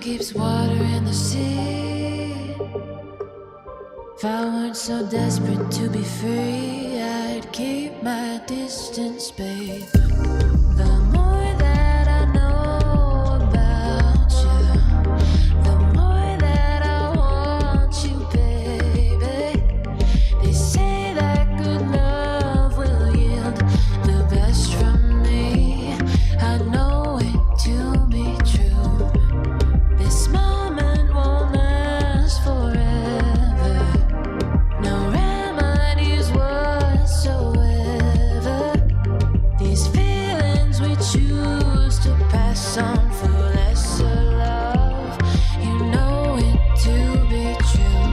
keeps water in the sea. If I weren't so desperate to be free, I'd keep my distance, babe. The more that I know about you, the more that I want you, baby. They say that good love will yield the best from me. I know it to be true. This moment won't last forever. No remedies whatsoever. These feelings we choose to pass on for lesser love. You know it to be true.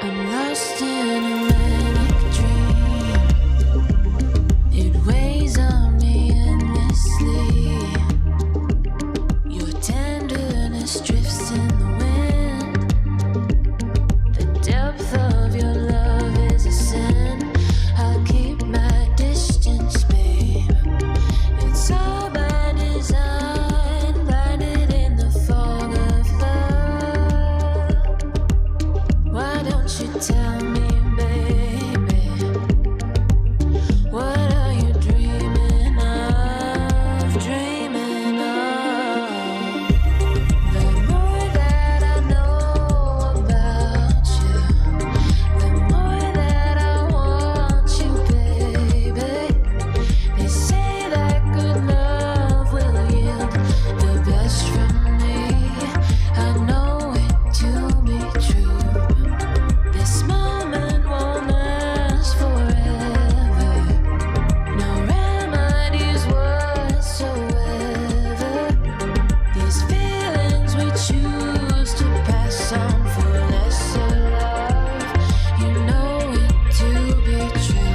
I'm lost in a manic dream. It weighs on me endlessly. Your tenderness drifts in the wind. The depth of your love is a sin. I'll keep my distance, babe. It's all by design, blinded in the fog of love. Why don't you tell me, baby? What are you dreaming of? Dreaming of? The more that I know about you, the more that I want you, baby. They say that good love will yield the best from me. I know it to be true. This moment won't last forever. No remedies whatsoever. These feelings we choose to pass on for lesser love. You know it to be true.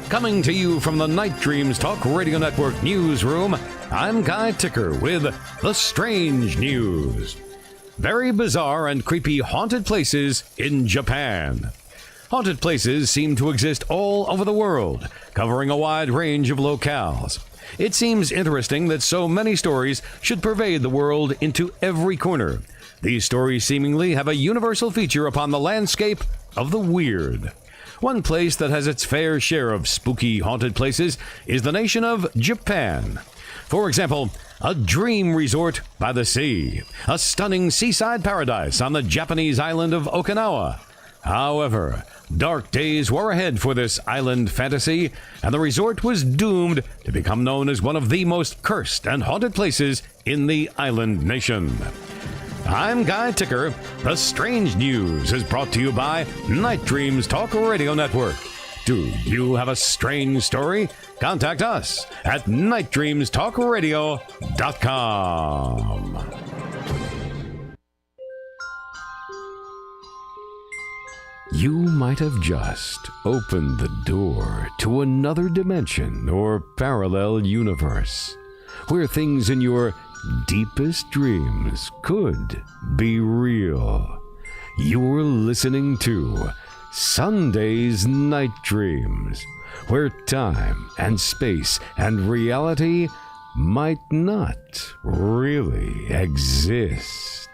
Coming to you from the Night Dreams Talk Radio Network newsroom, I'm Guy Ticker with the Strange News. Very bizarre and creepy haunted places in Japan. Haunted places seem to exist all over the world, covering a wide range of locales. It seems interesting that so many stories should pervade the world into every corner. These stories seemingly have a universal feature upon the landscape of the weird. One place that has its fair share of spooky, haunted places is the nation of Japan. For example, a dream resort by the sea, a stunning seaside paradise on the Japanese island of Okinawa. However, dark days were ahead for this island fantasy, and the resort was doomed to become known as one of the most cursed and haunted places in the island nation. I'm Guy Ticker. The Strange News is brought to you by Night Dreams Talk Radio Network. Do you have a strange story? Contact us at nightdreamstalkradio.com. You might have just opened the door to another dimension or parallel universe, where things in your deepest dreams could be real. You're listening to Sunday's Night Dreams, where time and space and reality might not really exist.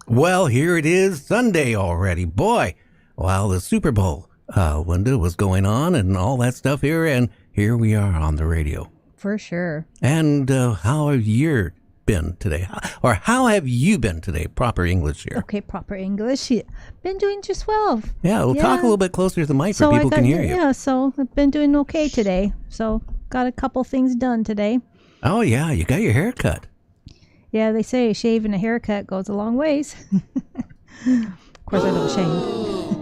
Well, here it is, Sunday already. Boy, while the Super Bowl, Linda, was going on and all that stuff here, and here we are on the radio. For sure. And how have you been today? Or how have you been today? Proper English here. Okay, proper English. Been doing just well. Yeah, we'll talk a little bit closer to the mic so people can hear you. Yeah, so I've been doing okay today. So got a couple things done today. Oh, yeah, you got your hair cut. Yeah, they say a shave and a haircut goes a long ways. Of course, I don't shave.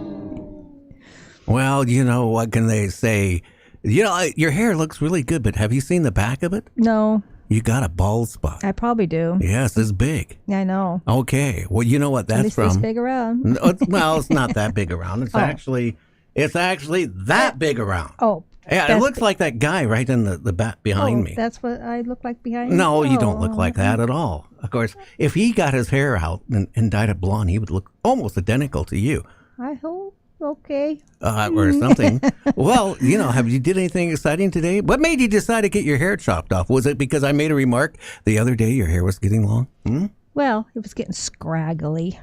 Well, you know, what can they say? You know, your hair looks really good, but have you seen the back of it? No. You got a bald spot. I probably do. Yes, it's big. Yeah, I know. Okay. Well, you know what that's At least from? It's big around. No, well, it's not that big around. It's actually that big around. Oh. Yeah, it looks like that guy right in the back behind me. That's what I look like behind you? No, you don't look like that at all. Of course, if he got his hair out and dyed it blonde, he would look almost identical to you. I hope. Okay. Or something. Well, you know, have you did anything exciting today? What made you decide to get your hair chopped off? Was it because I made a remark the other day your hair was getting long? Well, it was getting scraggly.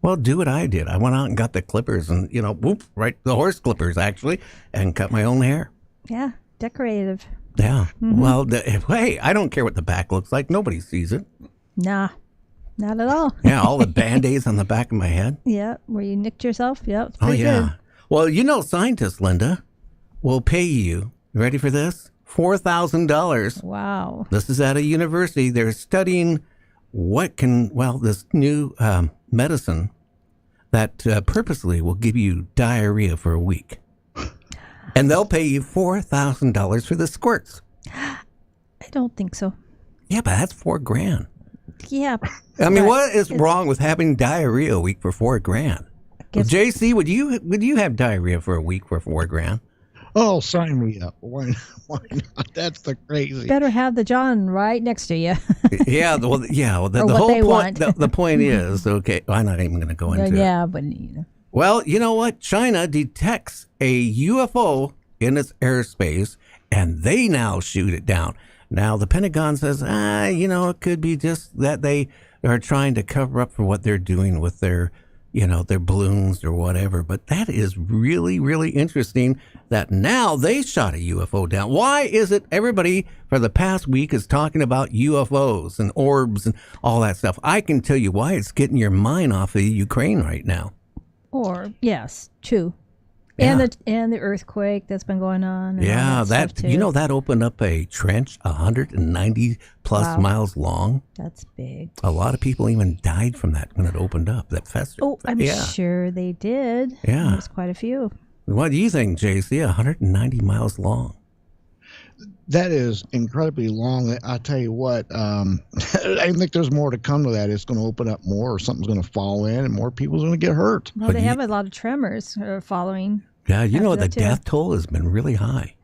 Well, do what I did. I went out and got the clippers and, you know, the horse clippers, actually, and cut my own hair. Yeah, decorative. Yeah. Mm-hmm. Well, hey, I don't care what the back looks like. Nobody sees it. Nah, not at all. Yeah, all the Band-Aids on the back of my head. Yeah, where you nicked yourself. Yeah, it's pretty yeah. good. Well, you know, scientists, Linda, will pay you, ready for this? $4,000. Wow. This is at a university. They're studying this new medicine that purposely will give you diarrhea for a week. And they'll pay you $4,000 for the squirts. I don't think so. Yeah, but that's $4,000. Yeah. I mean, what is wrong with having diarrhea a week for $4,000? JC, would you have diarrhea for a week for $4,000? Oh, sign me up. Why not? That's the crazy. Better have the John right next to you. Yeah, well, the whole point. The point is, okay, I'm not even going to go into it. Yeah, but you know. Well, you know what? China detects a UFO in its airspace, and they now shoot it down. Now, the Pentagon says, it could be just that they are trying to cover up for what they're doing with their balloons or whatever. But that is really, really interesting that now they shot a UFO down. Why is it everybody for the past week is talking about UFOs and orbs and all that stuff? I can tell you why. It's getting your mind off of Ukraine right now. Or, yes, true. Yeah. And the earthquake that's been going on. And yeah, that opened up a trench 190 plus miles long. That's big. A lot of people even died from that when it opened up, that festival. Oh, I'm sure they did. Yeah. There's quite a few. What do you think, JC? 190 miles long. That is incredibly long. I tell you what, I think there's more to come to that. It's going to open up more, or something's going to fall in, and more people's going to get hurt. Well, they have a lot of tremors following. Yeah, the death toll has been really high.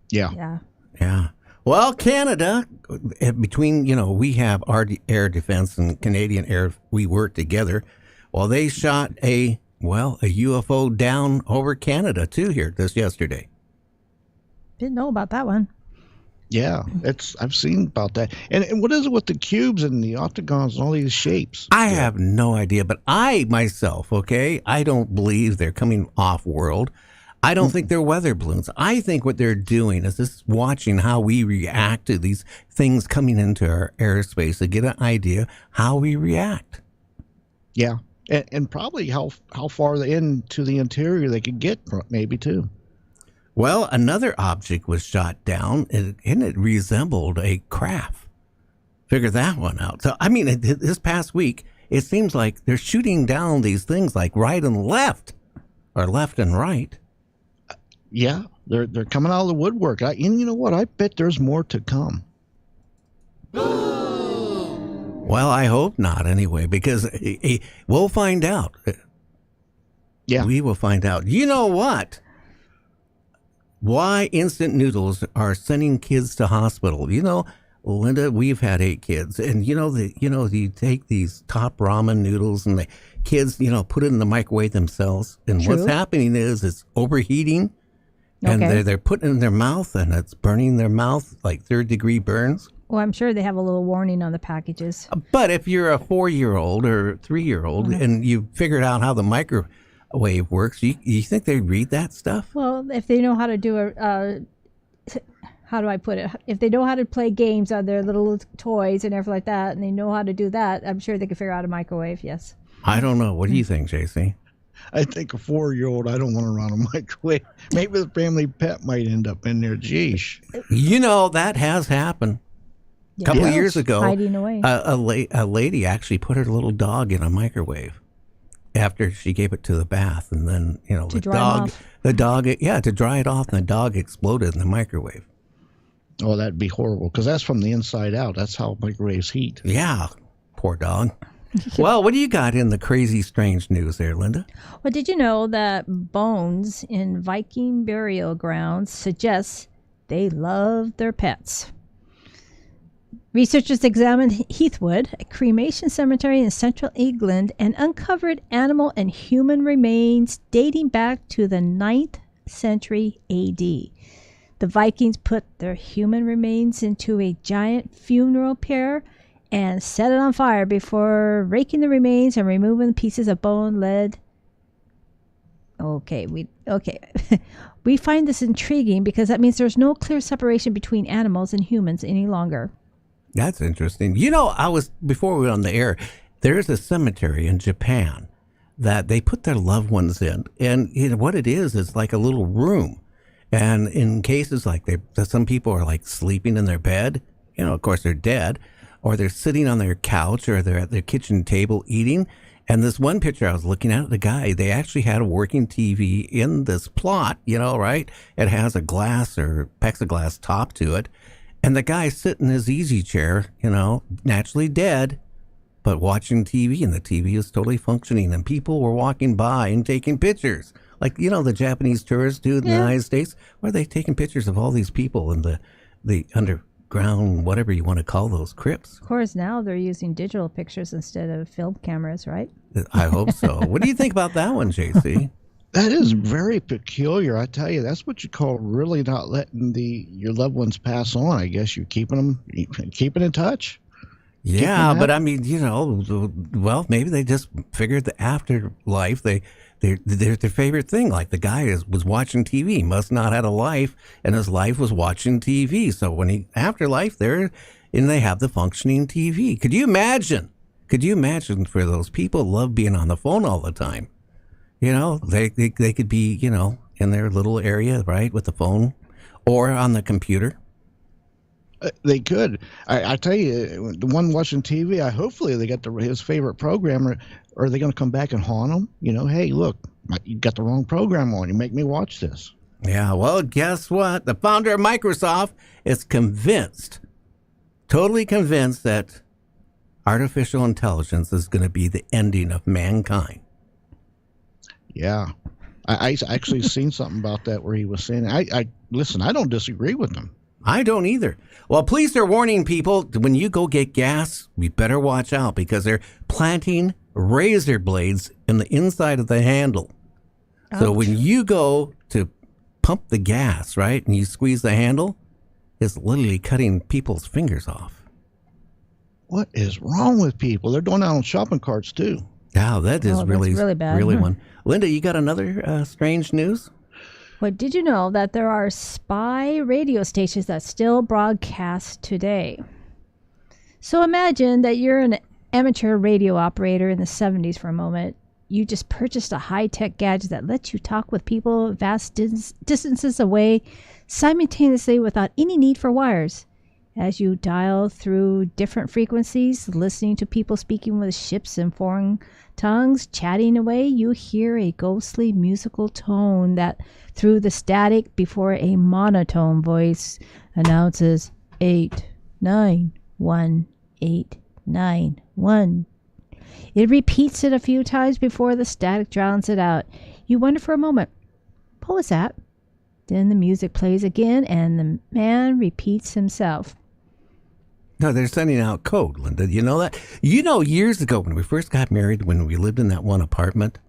Yeah. Yeah. Well, Canada, between, we have our air defense and Canadian air, we work together. Well, they shot a UFO down over Canada too here yesterday. Didn't know about that one. Yeah, I've seen about that. And what is it with the cubes and the octagons and all these shapes? I have no idea, but I myself, I don't believe they're coming off world. I don't think they're weather balloons. I think what they're doing is just watching how we react to these things coming into our airspace to get an idea how we react. Yeah, and probably how far into the interior they could get, maybe too. Well, another object was shot down, and it resembled a craft. Figure that one out. So, I mean, this past week, it seems like they're shooting down these things like right and left, or left and right. Yeah, they're coming out of the woodwork. And you know what? I bet there's more to come. Well, I hope not anyway, because we'll find out. Yeah. We will find out. You know what? Why instant noodles are sending kids to hospital. You know, Linda, we've had 8 kids, and you take these top ramen noodles and the kids, put it in the microwave themselves. And True. What's happening is it's overheating, and Okay. they're putting it in their mouth, and it's burning their mouth like 3rd-degree burns. Well, I'm sure they have a little warning on the packages. But if you're a 4-year-old or 3-year-old and you figured out how the microwave works, you think they read that stuff? Well, if they know how to do how do I put it? If they know how to play games on their little toys and everything like that, and they know how to do that, I'm sure they can figure out a microwave, yes. I don't know. What do you think, JC? I think a 4-year-old, I don't want to run a microwave. Maybe the family pet might end up in there. Geesh. That has happened. A couple of years ago, Hiding away. a lady actually put her little dog in a microwave after she gave it to the bath, and then To dry 'em off. to dry it off, and the dog exploded in the microwave. Oh, that'd be horrible, because that's from the inside out. That's how microwaves heat. Yeah, poor dog. Well, what do you got in the crazy, strange news there, Linda? Well, did you know that bones in Viking burial grounds suggest they love their pets? Researchers examined Heathwood, a cremation cemetery in central England, and uncovered animal and human remains dating back to the 9th century AD. The Vikings put their human remains into a giant funeral pyre and set it on fire before raking the remains and removing pieces of bone, lead. We find this intriguing because that means there's no clear separation between animals and humans any longer. That's interesting. Before we were on the air, there's a cemetery in Japan that they put their loved ones in. And what it is like a little room. And in cases like some people are like sleeping in their bed, of course they're dead, or they're sitting on their couch, or they're at their kitchen table eating. And this one picture I was looking at, the guy, they actually had a working TV in this plot, right? It has a glass or plexiglass top to it. And the guy sitting in his easy chair, naturally dead, but watching TV, and the TV is totally functioning, and people were walking by and taking pictures. Like, the Japanese tourists do in the United States, where they taking pictures of all these people in the underground, whatever you want to call those crypts. Of course, now they're using digital pictures instead of film cameras, right? I hope so. What do you think about that one, JC? That is very peculiar. I tell you, that's what you call really not letting your loved ones pass on. I guess you're keeping in touch. Yeah, but I mean, well, maybe they just figured the afterlife, their favorite thing. Like the guy was watching TV, he must not had a life, and his life was watching TV. So when afterlife, they have the functioning TV. Could you imagine for those people who love being on the phone all the time? They could be, in their little area, right, with the phone or on the computer. They could. I tell you, the one watching TV, hopefully they got his favorite program, or are they going to come back and haunt him? Hey, look, you got the wrong program on. You make me watch this. Yeah, well, guess what? The founder of Microsoft is totally convinced that artificial intelligence is going to be the ending of mankind. Yeah. I actually seen something about that where he was saying, listen, I don't disagree with him. I don't either. Well, police are warning people when you go get gas, you better watch out because they're planting razor blades in the inside of the handle. So when you go to pump the gas, right, and you squeeze the handle, it's literally cutting people's fingers off. What is wrong with people? They're doing that on shopping carts too. Wow, that is really bad. Really one. Linda, you got another strange news? Well, did you know that there are spy radio stations that still broadcast today? So imagine that you're an amateur radio operator in the 70s for a moment. You just purchased a high-tech gadget that lets you talk with people vast distances away simultaneously without any need for wires. As you dial through different frequencies, listening to people speaking with ships and foreign tongues, chatting away, you hear a ghostly musical tone that, through the static before a monotone voice, announces 891-891. It repeats it a few times before the static drowns it out. You wonder for a moment, what was that? Then the music plays again and the man repeats himself. No, they're sending out code, Linda. You know that? You know, years ago when we first got married, when we lived in that one apartment,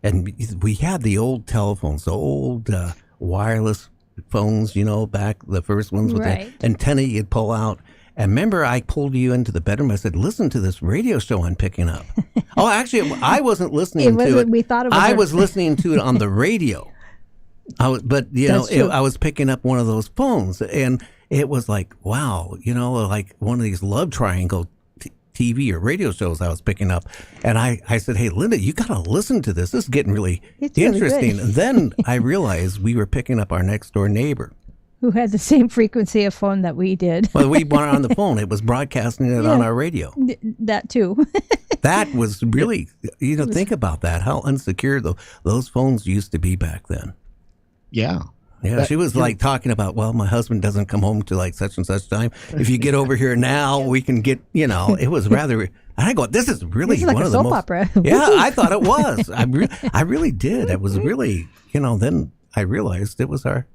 and we had the old telephones, the old wireless phones, you know, back the first ones with the antenna you'd pull out. And remember, I pulled you into the bedroom. I said, listen to this radio show I'm picking up. Oh, actually, I wasn't listening to it. We thought it was I was listening to it on the radio. I was picking up one of those phones, and it was like, wow, you know, like one of these love triangle TV or radio shows I was picking up. And I said, hey, Linda, you got to listen to this. This is getting really interesting. Really and then I realized we were picking up our next door neighbor. Who had the same frequency of phone that we did. Well, we weren't on the phone. It was broadcasting it on our radio. That too. That was really, you know, think about that, how unsecure those phones used to be back then. Yeah. Yeah, she was like talking about, well, my husband doesn't come home to like such and such time. If you get over here now, we can get, you know, it was rather, and I go, this is really like one a of the soap most. opera. Yeah, I thought it was. I really did. It was really, you know, then I realized it was our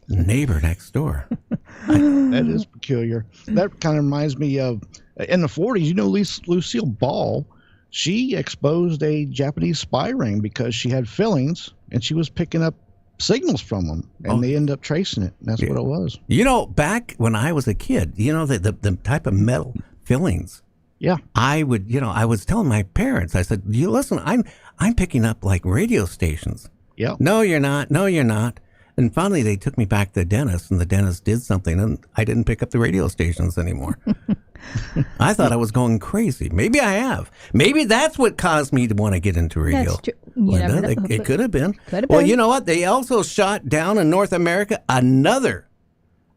neighbor next door. That is peculiar. That kind of reminds me of, in the 40s, you know, Lucille Ball, she exposed a Japanese spy ring because she had fillings and she was picking up signals from them, and they end up tracing it. That's what it was. You know, back when I was a kid, you know, the type of metal fillings. Yeah. I was telling my parents, I said, you listen, I'm picking up like radio stations. Yeah. No, you're not. No, you're not. And finally, they took me back to the dentist, and the dentist did something, and I didn't pick up the radio stations anymore. I thought I was going crazy. Maybe I have. Maybe that's what caused me to want to get into radio. That's true. Linda, it could have been. Well, you know what? They also shot down in North America another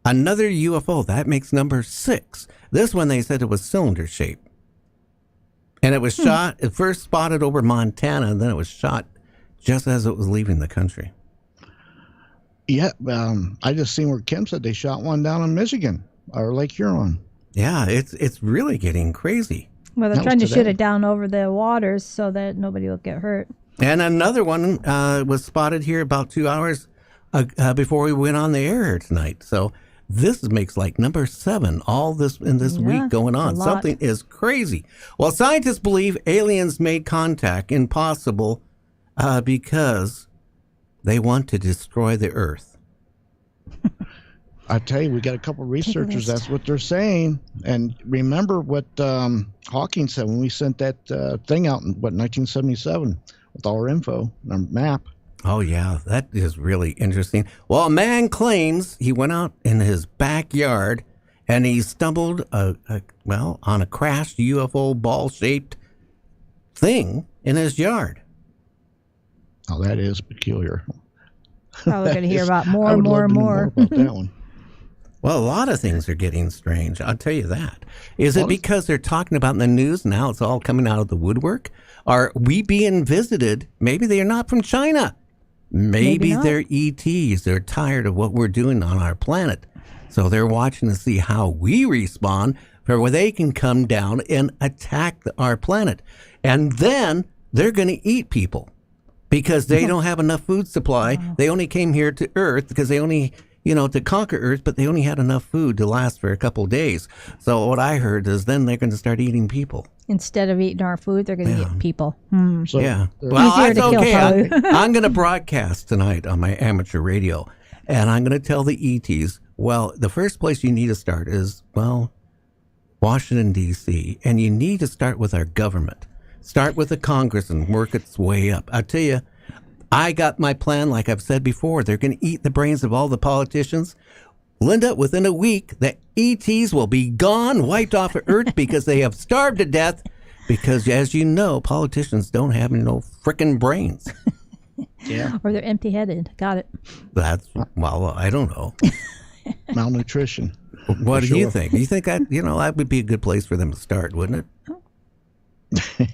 UFO. That makes number 6. This one, they said it was cylinder shaped. And it was shot, it first spotted over Montana, and then it was shot just as it was leaving the country. Yeah, I just seen where Kim said they shot one down in Michigan or Lake Huron. Yeah, it's really getting crazy. Well, they're trying to shoot it down over the waters so that nobody will get hurt. And another one was spotted here about 2 hours before we went on the air here tonight. So this makes like number 7 all this in this week going on. Something is crazy. Well, scientists believe aliens made contact impossible because they want to destroy the Earth. I tell you, we got a couple of researchers. That's what they're saying. And remember what Hawking said when we sent that thing out in 1977 with all our info, our map. Oh yeah, that is really interesting. Well, a man claims he went out in his backyard and he stumbled on a crashed UFO ball-shaped thing in his yard. Oh, that is peculiar. Probably going to hear about more and more and more about that one. Well, a lot of things are getting strange. I'll tell you that. Is it because they're talking about in the news now it's all coming out of the woodwork? Are we being visited? Maybe they're not from China. Maybe they're ETs. They're tired of what we're doing on our planet. So they're watching to see how we respond for where they can come down and attack our planet. And then they're going to eat people because they don't have enough food supply. Wow. They only came here to Earth because they only to conquer Earth, but they only had enough food to last for a couple days. So what I heard is then they're going to start eating people. Instead of eating our food, they're going to eat people. So, Yeah. Well, Easier that's to kill, okay. probably. I'm going to broadcast tonight on my amateur radio, and I'm going to tell the ETs, well, the first place you need to start is, well, Washington, D.C., and you need to start with our government. Start with the Congress and work its way up. I tell you, I got my plan, like I've said before. They're going to eat the brains of all the politicians. Linda, within a week, the ETs will be gone, wiped off of Earth because they have starved to death. Because, as you know, politicians don't have no frickin' brains. Yeah. Or they're empty-headed. Got it. That's, well, I don't know. Malnutrition. What For do you sure. think? You think that would be a good place for them to start, wouldn't it?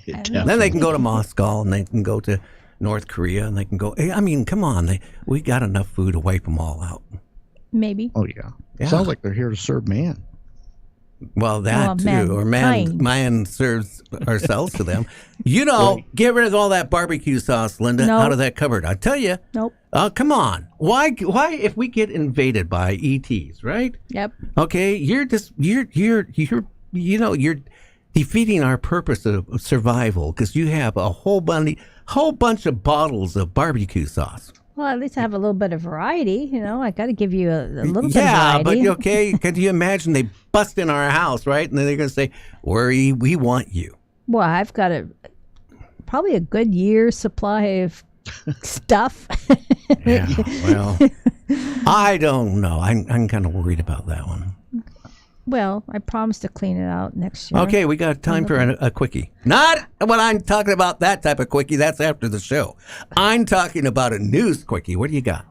Definitely. Then they can go to Moscow and they can go to North Korea and they can go. I mean, come on, we got enough food to wipe them all out. Maybe. Oh, yeah. Yeah. Sounds like they're here to serve man. Well, that too, or mankind. man serves ourselves to them. Get rid of all that barbecue sauce, Linda, No. out of that cupboard. I tell you. Nope. Come on. Why if we get invaded by ETs, right? Yep. Okay, you're defeating our purpose of survival because you have a whole bunch of bottles of barbecue sauce. Well, at least I have a little bit of variety. I got to give you a little bit of Yeah, variety. but okay, could you imagine they bust in our house, right? And then they're going to say, we want you. Well, I've got probably a good year's supply of stuff. Yeah, well, I don't know. I'm kind of worried about that one. Well, I promise to clean it out next year. Okay, we got time for a quickie. Not what I'm talking about, that type of quickie. That's after the show. I'm talking about a news quickie. What do you got?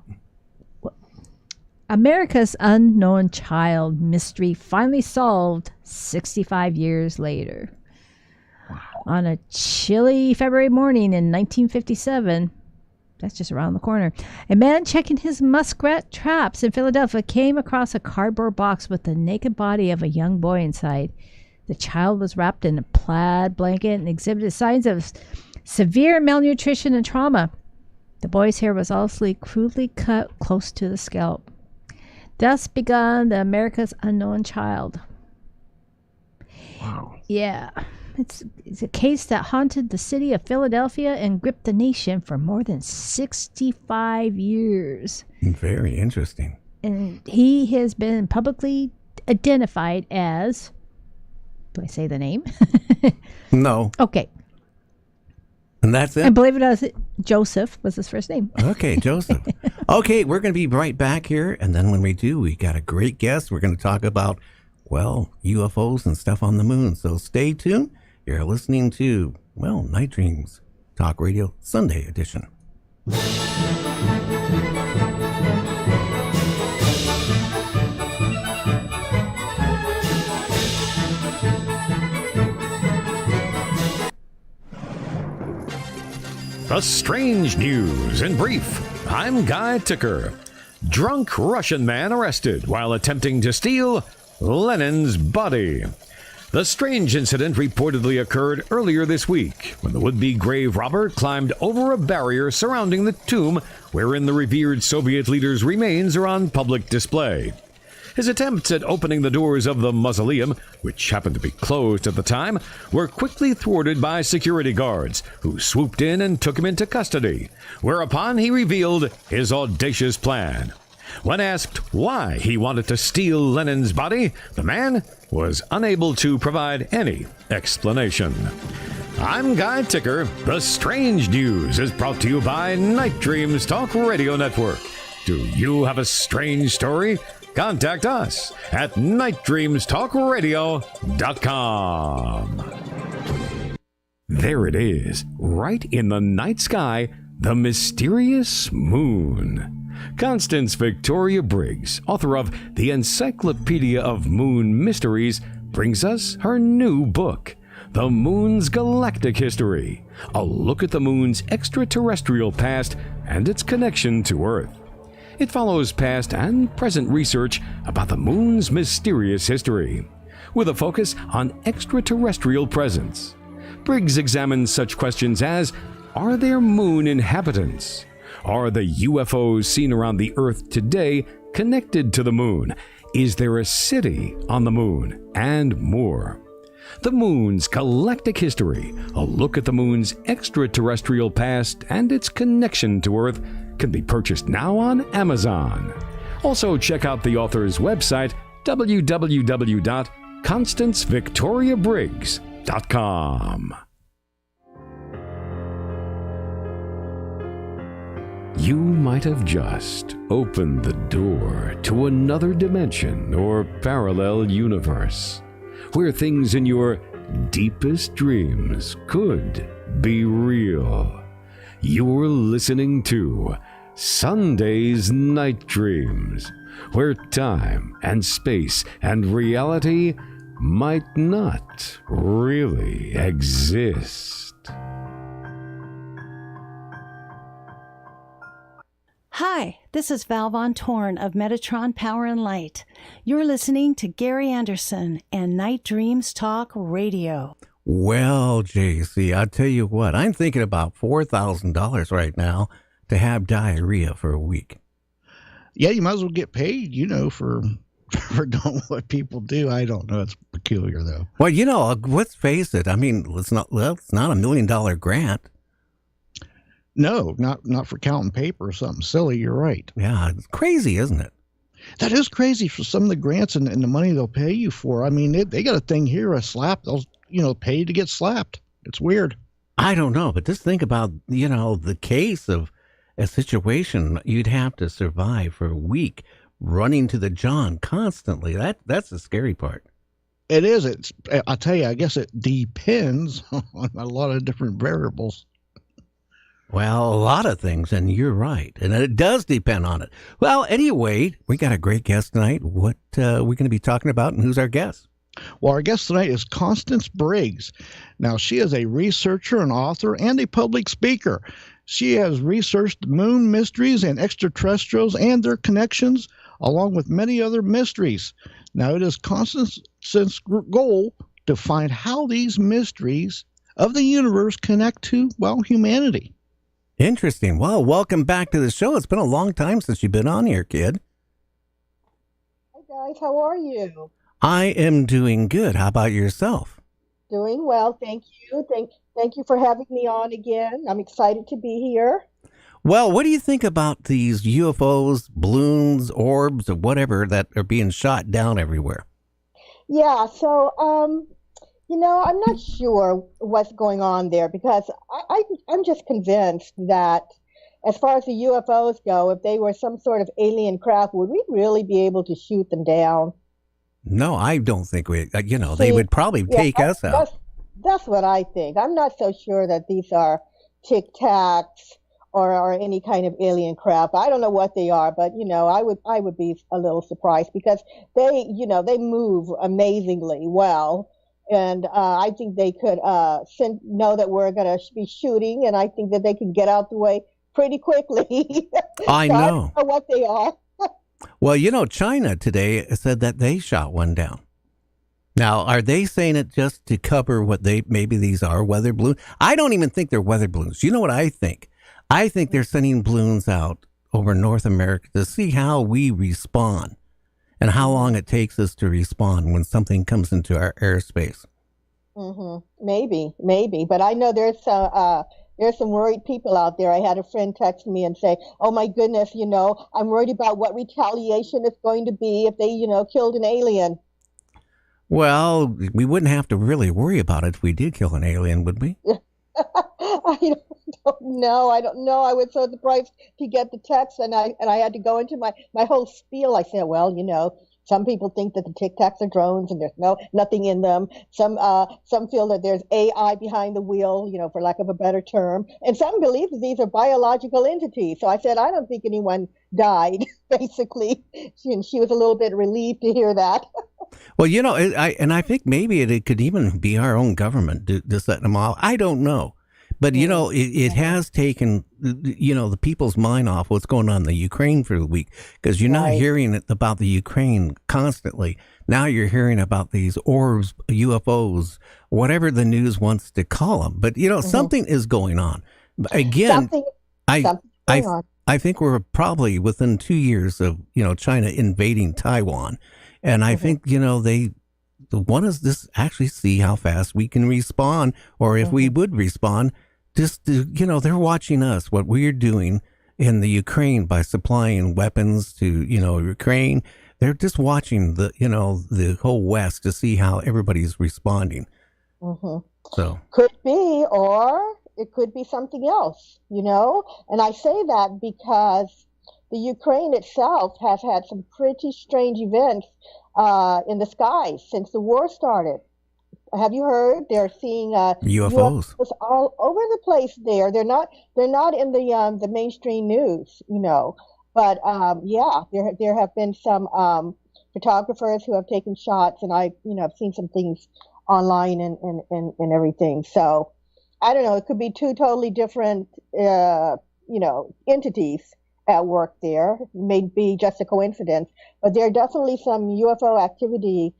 America's unknown child mystery finally solved 65 years later. Wow. On a chilly February morning in 1957, that's just around the corner, a man checking his muskrat traps in Philadelphia came across a cardboard box with the naked body of a young boy inside. The child was wrapped in a plaid blanket and exhibited signs of severe malnutrition and trauma. The boy's hair was also crudely cut close to the scalp. Thus began the America's unknown child. Wow. Yeah. It's a case that haunted the city of Philadelphia and gripped the nation for more than 65 years. Very interesting. And he has been publicly identified as... Do I say the name? No. Okay. And that's And it? believe it or not, Joseph was his first name. Okay, Joseph. Okay, we're going to be right back here. And then when we do, we got a great guest. We're going to talk about, well, UFOs and stuff on the moon. So stay tuned. You're listening to, well, Night Dreams Talk Radio Sunday edition. The strange news in brief. I'm Guy Ticker. Drunk Russian man arrested while attempting to steal Lenin's body. The strange incident reportedly occurred earlier this week when the would-be grave robber climbed over a barrier surrounding the tomb wherein the revered Soviet leader's remains are on public display. His attempts at opening the doors of the mausoleum, which happened to be closed at the time, were quickly thwarted by security guards, who swooped in and took him into custody, whereupon he revealed his audacious plan. When asked why he wanted to steal Lenin's body, the man was unable to provide any explanation. I'm Guy Ticker. The Strange News is brought to you by Night Dreams Talk Radio Network. Do you have a strange story? Contact us at nightdreamstalkradio.com. There it is, right in the night sky, the mysterious moon. Constance Victoria Briggs, author of the Encyclopedia of Moon Mysteries, brings us her new book, The Moon's Galactic History, a look at the moon's extraterrestrial past and its connection to Earth. It follows past and present research about the moon's mysterious history, with a focus on extraterrestrial presence. Briggs examines such questions as, are there moon inhabitants? Are the UFOs seen around the Earth today connected to the moon? Is there a city on the moon? And more. The Moon's Galactic History, a look at the Moon's extraterrestrial past and its connection to Earth, can be purchased now on Amazon. Also, check out the author's website, www.constancevictoriabriggs.com. You might have just opened the door to another dimension or parallel universe, where things in your deepest dreams could be real. You're listening to Sunday's Night Dreams, where time and space and reality might not really exist. Hi, this is Val Von Torn of Metatron Power and Light. You're listening to Gary Anderson and Night Dreams Talk Radio. Well, JC, I'll tell you what, I'm thinking about $4,000 right now to have diarrhea for a week. Yeah, you might as well get paid, for doing what people do. I don't know. It's peculiar, though. Well, let's face it. I mean, it's not $1 million grant. No, not for counting paper or something silly. You're right. Yeah, it's crazy, isn't it? That is crazy for some of the grants and the money they'll pay you for. I mean, they got a thing here, a slap. They'll, pay to get slapped. It's weird. I don't know, but just think about, the case of a situation you'd have to survive for a week running to the John constantly. That's the scary part. It is. I'll tell you, I guess it depends on a lot of different variables. Well, a lot of things, and you're right. And it does depend on it. Well, anyway, we got a great guest tonight. What are we going to be talking about, and who's our guest? Well, our guest tonight is Constance Briggs. Now, she is a researcher, an author, and a public speaker. She has researched moon mysteries and extraterrestrials and their connections, along with many other mysteries. Now, it is Constance's goal to find how these mysteries of the universe connect to, humanity. Interesting. Well, welcome back to the show. It's been a long time since you've been on here, kid. Hi, guys. How are you? I am doing good. How about yourself? Doing well. Thank you. Thank you for having me on again. I'm excited to be here. Well, what do you think about these UFOs, balloons, orbs, or whatever that are being shot down everywhere? Yeah. So, I'm not sure what's going on there because I'm just convinced that as far as the UFOs go, if they were some sort of alien craft, would we really be able to shoot them down? No, I don't think they would probably take us out. That's what I think. I'm not so sure that these are Tic Tacs or any kind of alien craft. I don't know what they are, but I would be a little surprised because they move amazingly well. And I think they could know that we're going to be shooting, and I think that they can get out the way pretty quickly. I know. I don't know what they are. Well, China today said that they shot one down. Now, are they saying it just to cover what maybe these are, weather balloons? I don't even think they're weather balloons. You know what I think? I think they're sending balloons out over North America to see how we respond. And how long it takes us to respond when something comes into our airspace. Mm-hmm. Maybe. But I know there's some worried people out there. I had a friend text me and say, oh, my goodness, I'm worried about what retaliation it's going to be if they, killed an alien. Well, we wouldn't have to really worry about it if we did kill an alien, would we? I don't know. I was so surprised to get the text, and I had to go into my whole spiel. I said, well, some people think that the Tic Tacs are drones and there's nothing in them. Some feel that there's AI behind the wheel, for lack of a better term, and some believe that these are biological entities. So I said, I don't think anyone died. Basically, she was a little bit relieved to hear that. Well, I think maybe it could even be our own government to set them off. I don't know. But, it has taken, the people's mind off what's going on in the Ukraine for the week, because you're not hearing about the Ukraine constantly. Now you're hearing about these orbs, UFOs, whatever the news wants to call them. But, something is going on. Again, I think we're probably within 2 years of, China invading Taiwan. And I think, they want us to actually see how fast we can respond, or if we would respond, just to, they're watching us, what we're doing in the Ukraine by supplying weapons to, Ukraine. They're just watching the whole West to see how everybody's responding. So Could be, or it could be something else, And I say that because the Ukraine itself has had some pretty strange events in the skies since the war started. Have you heard? They're seeing UFOs all over the place. They're not in the mainstream news, But there have been some photographers who have taken shots, and I've seen some things online and everything. So I don't know. It could be two totally different entities at work there. It may be just a coincidence, but there are definitely some UFO activity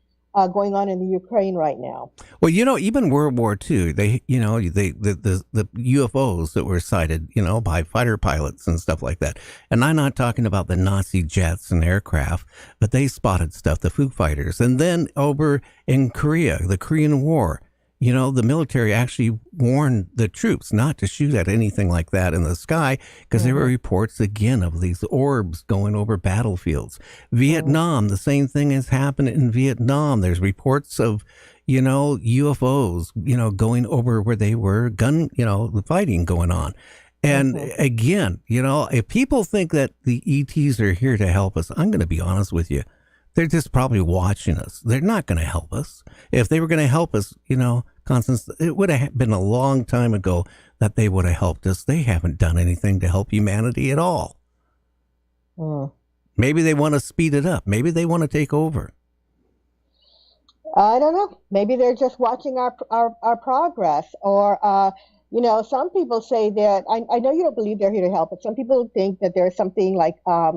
going on in the Ukraine right now. Well, even World War II, the UFOs that were sighted, by fighter pilots and stuff like that. And I'm not talking about the Nazi jets and aircraft, but they spotted stuff, the Foo Fighters. And then over in Korea, the Korean War, the military actually warned the troops not to shoot at anything like that in the sky, because there were reports again of these orbs going over battlefields. Vietnam, the same thing has happened in Vietnam. There's reports of, UFOs, going over where they were, the fighting going on. And again, if people think that the ETs are here to help us, I'm going to be honest with you. They're just probably watching us. They're not going to help us. If they were going to help us, Constance, it would have been a long time ago that they would have helped us. They haven't done anything to help humanity at all. Maybe they want to speed it up. Maybe they want to take over. I don't know. Maybe they're just watching our progress. Or, some people say that, I know you don't believe they're here to help, but some people think that there's something like a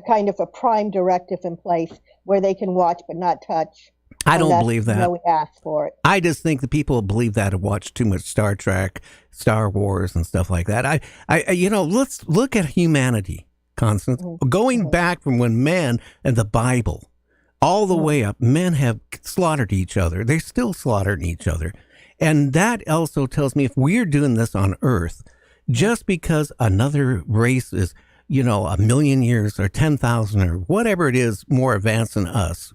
kind of a prime directive in place where they can watch but not touch. I don't believe that. We ask for it. I just think the people believe that have watched too much Star Trek, Star Wars, and stuff like that. Let's look at humanity, Constance. Going back from when man and the Bible, all the way up, men have slaughtered each other. They're still slaughtering each other. And that also tells me if we're doing this on Earth, just because another race is, 1,000,000 years or 10,000 or whatever it is more advanced than us,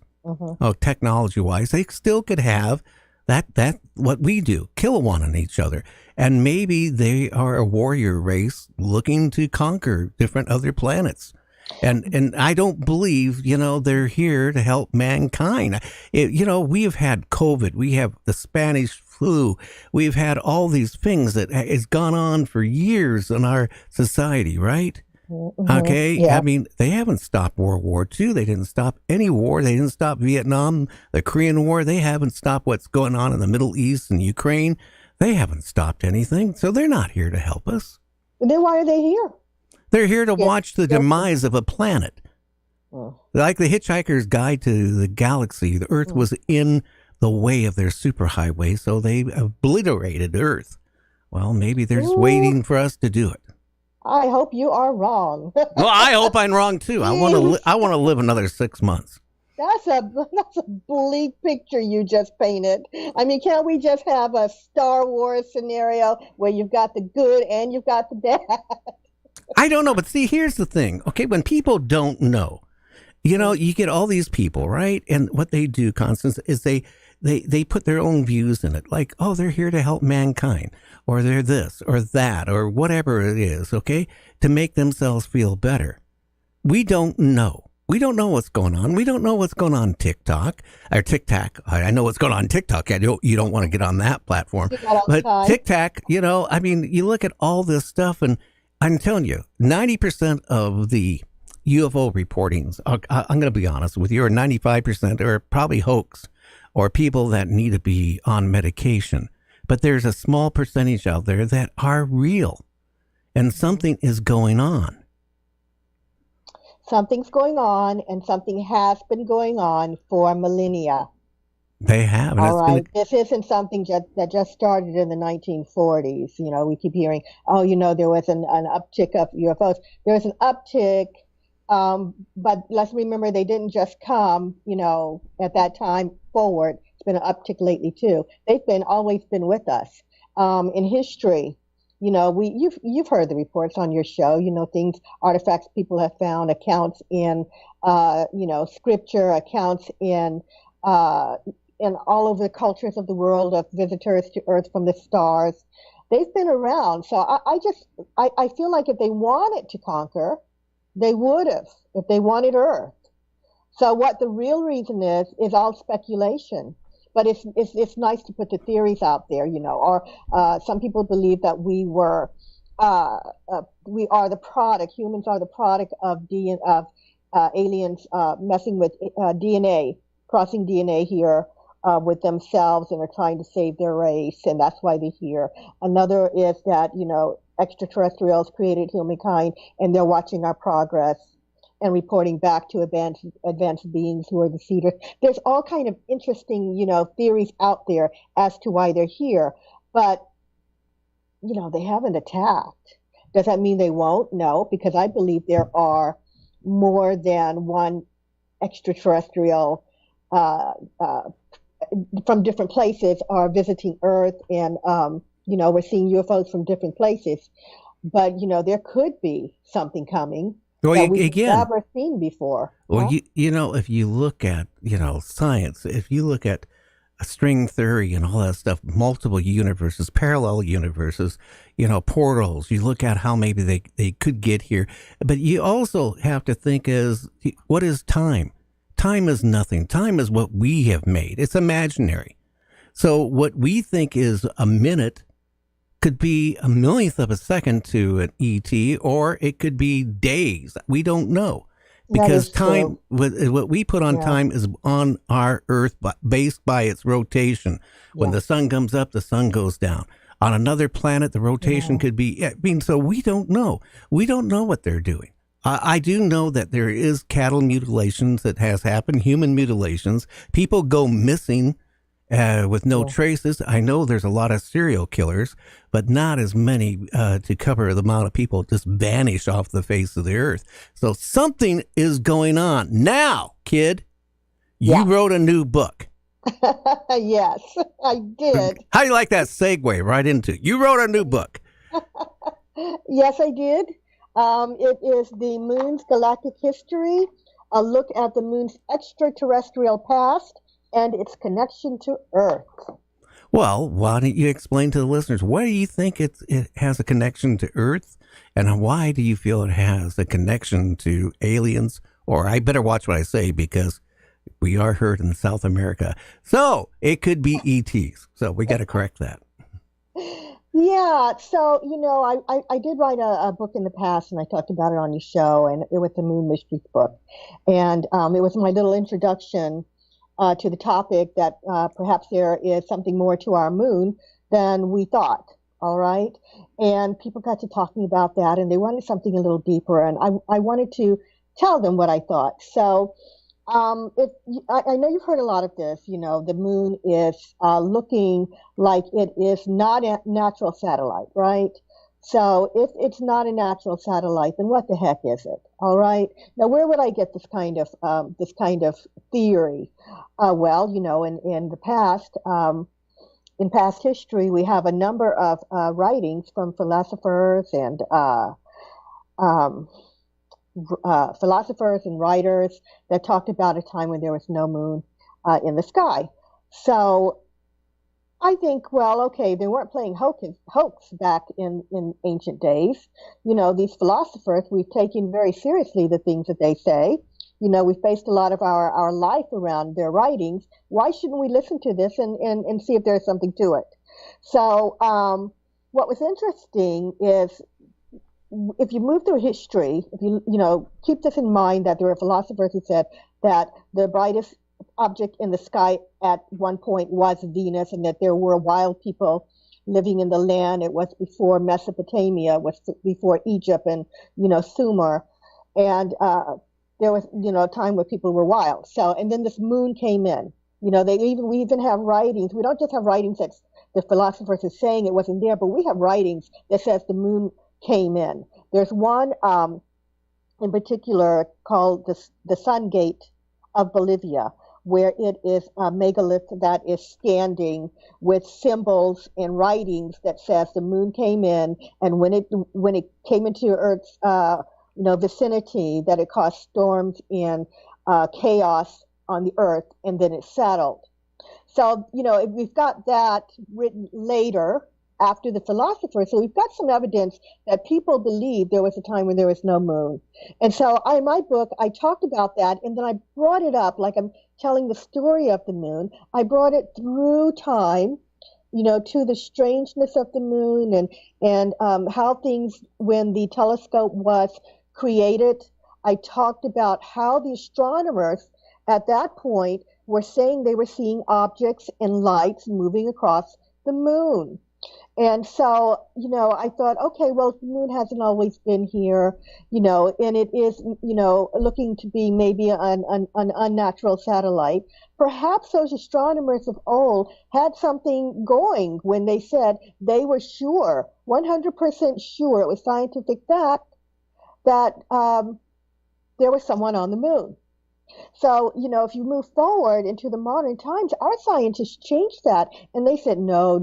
technology-wise, they still could have that what we do, kill one on each other. And maybe they are a warrior race looking to conquer different other planets. And I don't believe, they're here to help mankind. We have had COVID. We have the Spanish flu. We've had all these things that has gone on for years in our society, right? Okay. Yeah. I mean, they haven't stopped World War II. They didn't stop any war. They didn't stop Vietnam, the Korean War. They haven't stopped what's going on in the Middle East and Ukraine. They haven't stopped anything. So they're not here to help us. Then why are they here? They're here to watch the demise of a planet. Like the Hitchhiker's Guide to the Galaxy, the Earth was in the way of their superhighway, so they obliterated Earth. Well, maybe they're just waiting for us to do it. I hope you are wrong. Well, I hope I'm wrong too. I want to live another 6 months. That's a bleak picture you just painted. I mean, can't we just have a Star Wars scenario where you've got the good and you've got the bad? I don't know, but see, here's the thing. Okay, when people don't know, you get all these people, right? And what they do, Constance, is they put their own views in it. Like, oh, they're here to help mankind, or they're this or that, or whatever it is, okay, to make themselves feel better. We don't know. We don't know what's going on. We don't know what's going on TikTok. I know what's going on TikTok. You don't want to get on that platform. But TikTok, I mean, you look at all this stuff, and I'm telling you, 90% of the UFO reportings, I'm going to be honest with you, or 95% are probably hoax or people that need to be on medication. But there's a small percentage out there that are real, and something is going on. Something's going on, and something has been going on for millennia. They have. And All it's right. been, This isn't something that just started in the 1940s. We keep hearing, oh, there was an uptick of UFOs. There was an uptick, but let's remember they didn't just come, at that time forward. It's been an uptick lately too. They've always been with us. In history, you've heard the reports on your show. Things, artifacts people have found, accounts in, scripture, accounts in all of the cultures of the world of visitors to Earth from the stars. They've been around. So I feel like if they wanted to conquer, they would have, if they wanted Earth. So what the real reason is all speculation. But it's nice to put the theories out there, or some people believe that we are the product, humans are the product of aliens messing with DNA, crossing DNA here with themselves, and are trying to save their race, and that's why they're here. Another is that, extraterrestrials created humankind, and they're watching our progress and reporting back to advanced beings who are the seeders. There's all kind of interesting, theories out there as to why they're here, but, they haven't attacked. Does that mean they won't? No, because I believe there are more than one extraterrestrial from different places are visiting Earth, and we're seeing UFOs from different places. But there could be something coming that we've never seen before. Well, if you look at science, if you look at a string theory and all that stuff, multiple universes, parallel universes, portals. You look at how maybe they could get here, but you also have to think what is time? Time is nothing. Time is what we have made. It's imaginary. So what we think is a minute could be a millionth of a second to an ET, or it could be days. We don't know. Because time, what we put on time is on our Earth based by its rotation. When the sun comes up, the sun goes down. On another planet, the rotation could be, so we don't know. We don't know what they're doing. I do know that there is cattle mutilations that has happened, human mutilations. People go missing with no traces. I know there's a lot of serial killers, but not as many to cover the amount of people just vanish off the face of the earth. So something is going on. Now, kid, you wrote a new book. Yes, I did. How do you like that segue right into? You wrote a new book. Yes, I did. It is The Moon's Galactic History, a look at the moon's extraterrestrial past and its connection to Earth. Well, why don't you explain to the listeners, why do you think it has a connection to Earth, and why do you feel it has a connection to aliens? Or I better watch what I say, because we are heard in South America. So it could be ETs. So we got to correct that. Yeah, so, I did write a book in the past, and I talked about it on your show, and it was the Moon Mysteries book. And it was my little introduction to the topic that perhaps there is something more to our moon than we thought, all right? And people got to talking about that, and they wanted something a little deeper, and I wanted to tell them what I thought. So I know you've heard a lot of this, the moon is looking like it is not a natural satellite, right? So if it's not a natural satellite, then what the heck is it? All right. Now, where would I get this kind of theory? Well, in the past, in past history, we have a number of writings from philosophers and writers that talked about a time when there was no moon in the sky. So I think, well, okay, they weren't playing hoax back in ancient days. These philosophers, we've taken very seriously the things that they say. We've based a lot of our life around their writings. Why shouldn't we listen to this and see if there's something to it? So what was interesting is, if you move through history, if you keep this in mind, that there were philosophers who said that the brightest object in the sky at one point was Venus, and that there were wild people living in the land. It was before Mesopotamia, it was before Egypt and Sumer, and there was a time where people were wild. So, and then this moon came in. We even have writings. We don't just have writings that the philosophers are saying it wasn't there, but we have writings that says the moon came in. There's one in particular called the Sun Gate of Bolivia, where it is a megalith that is standing with symbols and writings that says the moon came in, and when it came into Earth's vicinity, that it caused storms and chaos on the Earth, and then it settled. So, we've got that written later after the philosophers. So we've got some evidence that people believe there was a time when there was no moon. And so in my book, I talked about that, and then I brought it up like I'm telling the story of the moon. I brought it through time, to the strangeness of the moon and how things, when the telescope was created, I talked about how the astronomers at that point were saying they were seeing objects and lights moving across the moon. And so, I thought, okay, well, the moon hasn't always been here, and it is, looking to be maybe an unnatural satellite. Perhaps those astronomers of old had something going when they said they were sure, 100% sure, it was scientific fact, that there was someone on the moon. So, if you move forward into the modern times, our scientists changed that, and they said, no.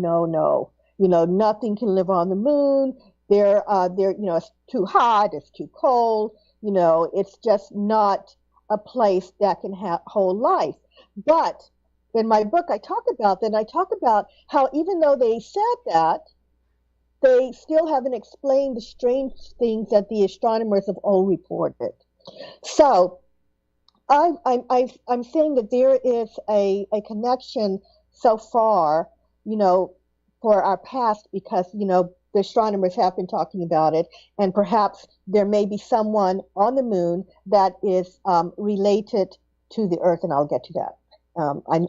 Nothing can live on the moon. It's too hot, it's too cold. It's just not a place that can hold life. But in my book, I talk about that. And I talk about how even though they said that, they still haven't explained the strange things that the astronomers of old reported. So I'm saying that there is a connection so far, for our past, because, the astronomers have been talking about it, and perhaps there may be someone on the moon that is related to the Earth, and I'll get to that.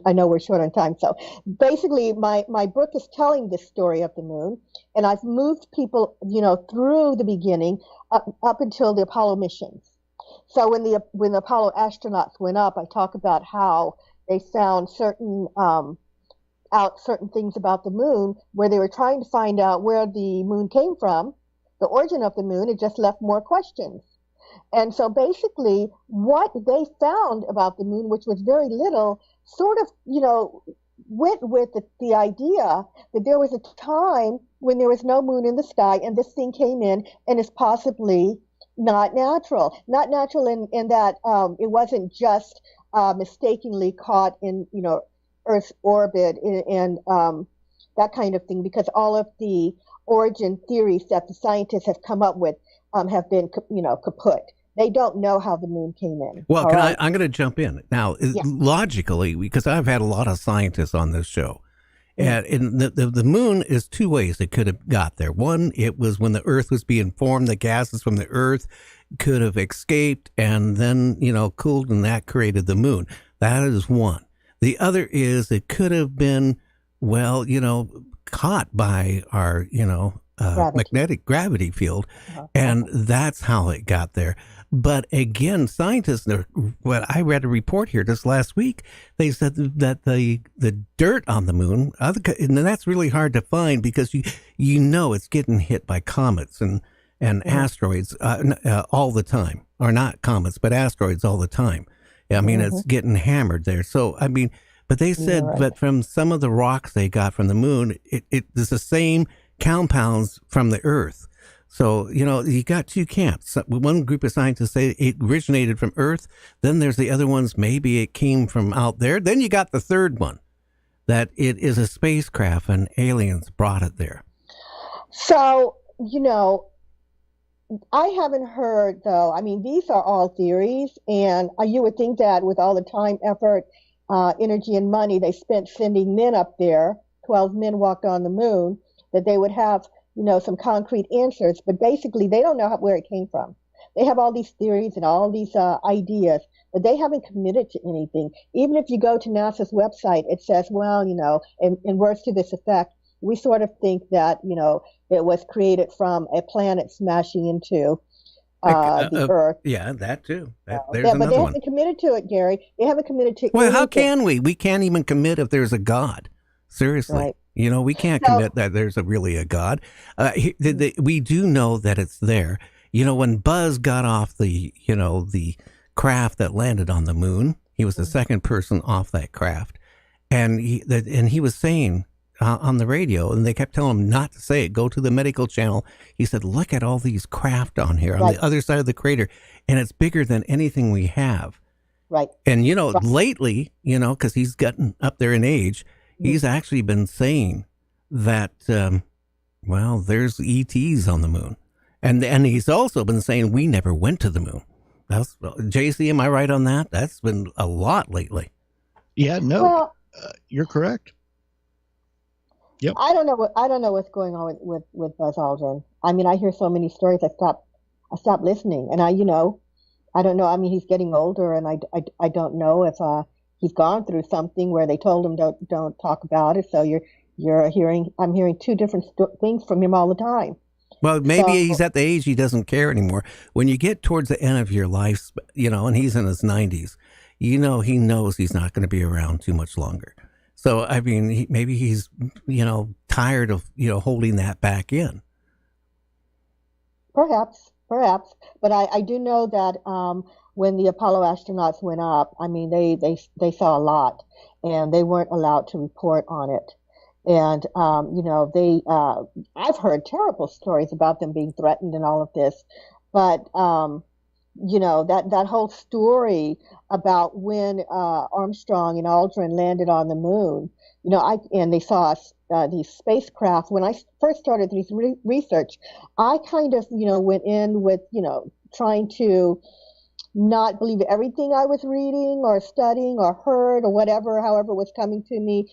I know we're short on time. So basically, my book is telling this story of the moon, and I've moved people, through the beginning up until the Apollo missions. So when the Apollo astronauts went up, I talk about how they found certain things about the moon, where they were trying to find out where the moon came from, the origin of the moon. It just left more questions. And so basically what they found about the moon, which was very little, sort of, went with the idea that there was a time when there was no moon in the sky, and this thing came in and is possibly not natural. Not natural in that it wasn't just mistakenly caught in, Earth's orbit and that kind of thing, because all of the origin theories that the scientists have come up with have been, kaput. They don't know how the moon came in. Well, I'm going to jump in now. Yes. Logically, because I've had a lot of scientists on this show, and the moon is two ways it could have got there. One, it was when the Earth was being formed, the gases from the Earth could have escaped and then, cooled, and that created the moon. That is one. The other is it could have been, caught by our, magnetic gravity field, and that's how it got there. But again, scientists, I read a report here just last week, they said that the dirt on the moon, and that's really hard to find because it's getting hit by comets and asteroids all the time, or not comets, but asteroids all the time. I mean, it's getting hammered there. So, but they said that from some of the rocks they got from the moon, it's the same compounds from the Earth. So, you got two camps. One group of scientists say it originated from Earth. Then there's the other ones, maybe it came from out there. Then you got the third one, that it is a spacecraft and aliens brought it there. So, I haven't heard, though. These are all theories, and you would think that with all the time, effort, energy, and money they spent sending men up there, 12 men walked on the moon, that they would have, some concrete answers. But basically, they don't know where it came from. They have all these theories and all these ideas, but they haven't committed to anything. Even if you go to NASA's website, it says, well, in words to this effect, we sort of think that, it was created from a planet smashing into the Earth. Yeah, that too. There's Yeah, but they another one. haven't committed to it, Gary. They haven't committed to Well, how anything. can we? We can't even commit if there's a God. Seriously. Right. You know, we can't So- commit that there's really a God. We do know that it's there. You know, when Buzz got off the craft that landed on the moon, he was the second person off that craft. And he was saying on the radio, and they kept telling him not to say it, go to the medical channel. He said, look at all these craft on here on the other side of the crater, and it's bigger than anything we have. Right. And, lately, because he's gotten up there in age, he's actually been saying that, there's ETs on the moon. And he's also been saying we never went to the moon. JC, am I right on that? That's been a lot lately. Yeah, no, Well, you're correct. Yep. I don't know what's going on with Buzz Aldrin. I mean, I hear so many stories. I stop listening, and I don't know. I mean, he's getting older, and I don't know if he's gone through something where they told him don't talk about it. So I'm hearing two different things from him all the time. Well, maybe he's at the age he doesn't care anymore. When you get towards the end of your life, and he's in his 90s, he knows he's not going to be around too much longer. So, I mean, maybe he's, tired of, holding that back in. Perhaps. But I do know that when the Apollo astronauts went up, I mean, they saw a lot, and they weren't allowed to report on it. And, I've heard terrible stories about them being threatened and all of this. But, that whole story about when Armstrong and Aldrin landed on the moon, and they saw these spacecraft. When I first started this research, I kind of, went in with, trying to not believe everything I was reading or studying or heard or whatever, however was coming to me,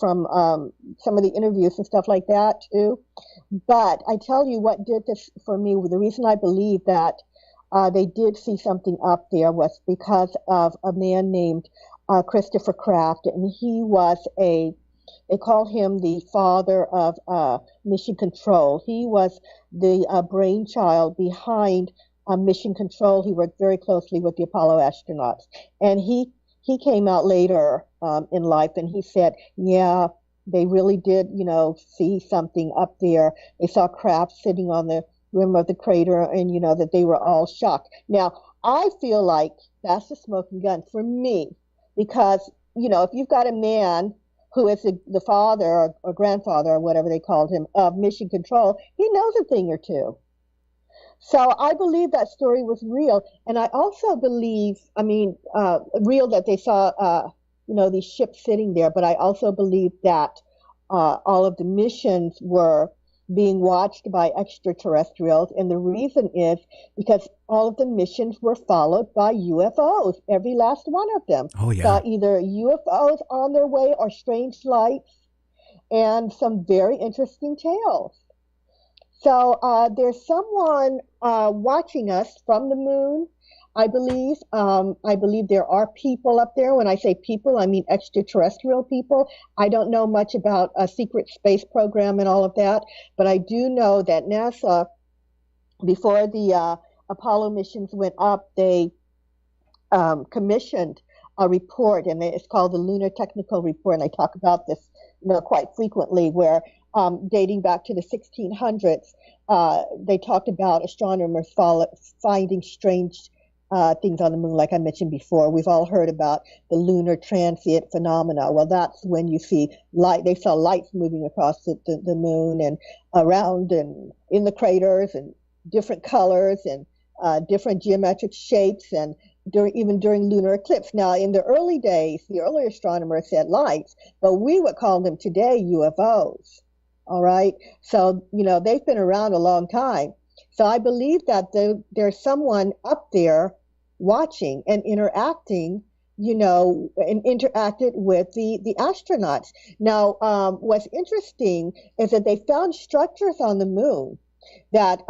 from some of the interviews and stuff like that too. But I tell you what did this for me, the reason I believe that they did see something up there was because of a man named Christopher Kraft, and he was they called him the father of mission control. He was the brainchild behind mission control. He worked very closely with the Apollo astronauts, and he came out later in life, and he said, yeah, they really did, see something up there. They saw Kraft sitting on the rim of the crater, and that they were all shocked. Now, I feel like that's the smoking gun for me, because if you've got a man who is the father or grandfather or whatever they called him of mission control, he knows a thing or two. So I believe that story was real, and I also believe, real that they saw, these ships sitting there. But I also believe that all of the missions were being watched by extraterrestrials, and the reason is because all of the missions were followed by UFOs, every last one of them. Oh, yeah. Saw either UFOs on their way or strange lights, and some very interesting tales. So there's someone watching us from the moon, I believe. I believe there are people up there. When I say people, I mean extraterrestrial people. I don't know much about a secret space program and all of that, but I do know that NASA, before the Apollo missions went up, they commissioned a report, and it's called the Lunar Technical Report, and I talk about this quite frequently, where dating back to the 1600s, they talked about astronomers finding strange things on the moon, like I mentioned before. We've all heard about the lunar transient phenomena. Well, that's when you see light. They saw lights moving across the moon and around and in the craters, and different colors and different geometric shapes, and even during lunar eclipse. Now, in the early days, the earlier astronomers said lights, but we would call them today UFOs. All right. So, they've been around a long time. So I believe that there's someone up there watching and interacting, and interacted with the astronauts. Now, what's interesting is that they found structures on the moon that,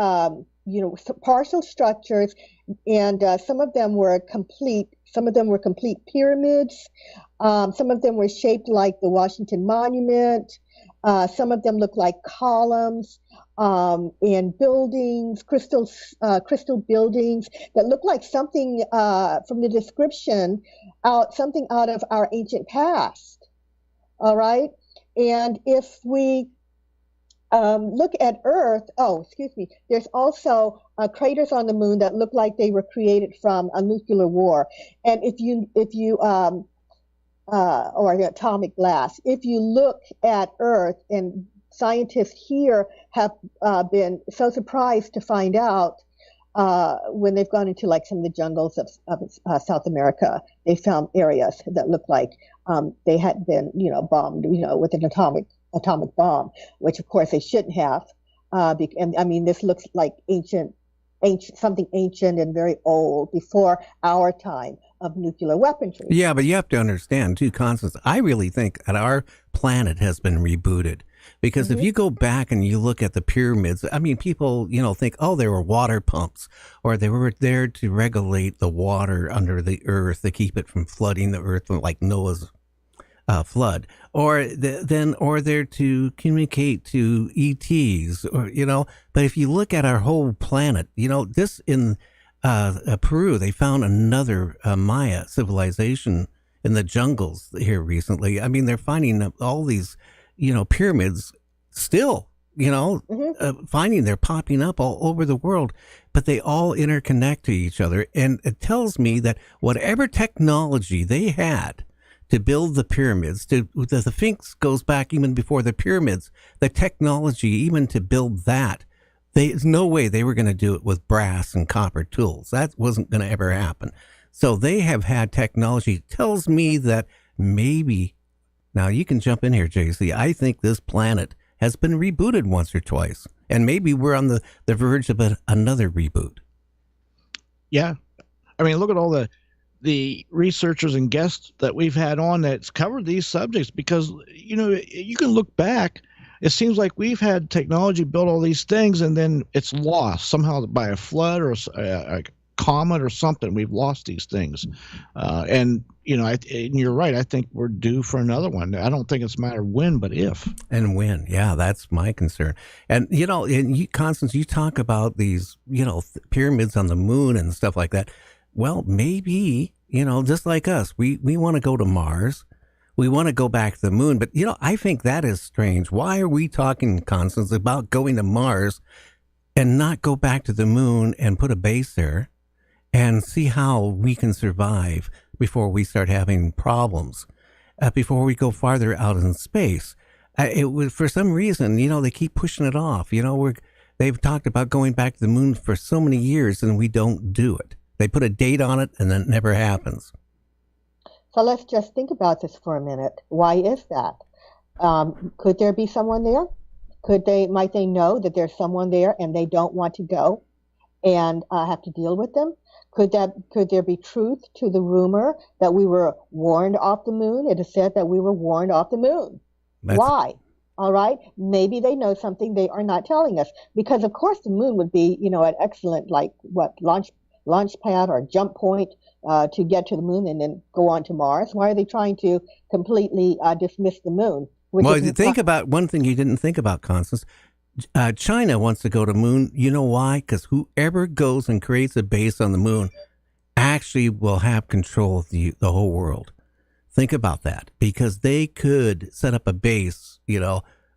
partial structures, and some of them were complete. Some of them were complete pyramids. Some of them were shaped like the Washington Monument. Some of them look like columns in buildings, crystal buildings that look like something from the description something out of our ancient past. All right, and if we look at Earth, there's also craters on the moon that look like they were created from a nuclear war. And if you or atomic blast, if you look at Earth, and scientists here have been so surprised to find out when they've gone into like some of the jungles of South America, they found areas that look like they had been, bombed, with an atomic bomb, which of course they shouldn't have. And I mean, this looks like something ancient and very old, before our time of nuclear weaponry. Yeah, but you have to understand too, Constance, I really think that our planet has been rebooted. Because if you go back and you look at the pyramids, I mean, people, think, oh, they were water pumps, or they were there to regulate the water under the earth to keep it from flooding the earth, like Noah's flood, or they're to communicate to ETs, or But if you look at our whole planet, this in Peru, they found another Maya civilization in the jungles here recently. I mean, they're finding all these, pyramids still, finding they're popping up all over the world, but they all interconnect to each other. And it tells me that whatever technology they had to build the pyramids, the Sphinx goes back even before the pyramids, the technology even to build that, there's no way they were going to do it with brass and copper tools. That wasn't going to ever happen. So they have had technology. It tells me that maybe, now you can jump in here, JC, I think this planet has been rebooted once or twice. And maybe we're on the verge of another reboot. Yeah. I mean, look at all the researchers and guests that we've had on that's covered these subjects, because, you can look back. It seems like we've had technology build all these things, and then it's lost somehow by a flood or a comet or something. We've lost these things. And you're right. I think we're due for another one. I don't think it's a matter of when, but if. And when. Yeah, that's my concern. And, Constance, you talk about these, pyramids on the moon and stuff like that. Well, maybe, just like us, we want to go to Mars. We want to go back to the moon. But, I think that is strange. Why are we talking, Constance, about going to Mars and not go back to the moon and put a base there and see how we can survive before we start having problems, before we go farther out in space? It was, for some reason, they keep pushing it off. They've talked about going back to the moon for so many years, and we don't do it. They put a date on it, and then it never happens. So let's just think about this for a minute. Why is that? Could there be someone there? Might they know that there's someone there and they don't want to go and have to deal with them? Could there be truth to the rumor that we were warned off the moon? It is said that we were warned off the moon. Why? All right. Maybe they know something they are not telling us, because of course the moon would be, an excellent launch pad or jump point to get to the moon and then go on to Mars. Why are they trying to completely dismiss the moon? Well, think about one thing you didn't think about, Constance. China wants to go to the moon. You know why? Because whoever goes and creates a base on the moon actually will have control of the whole world. Think about that, because they could set up a base,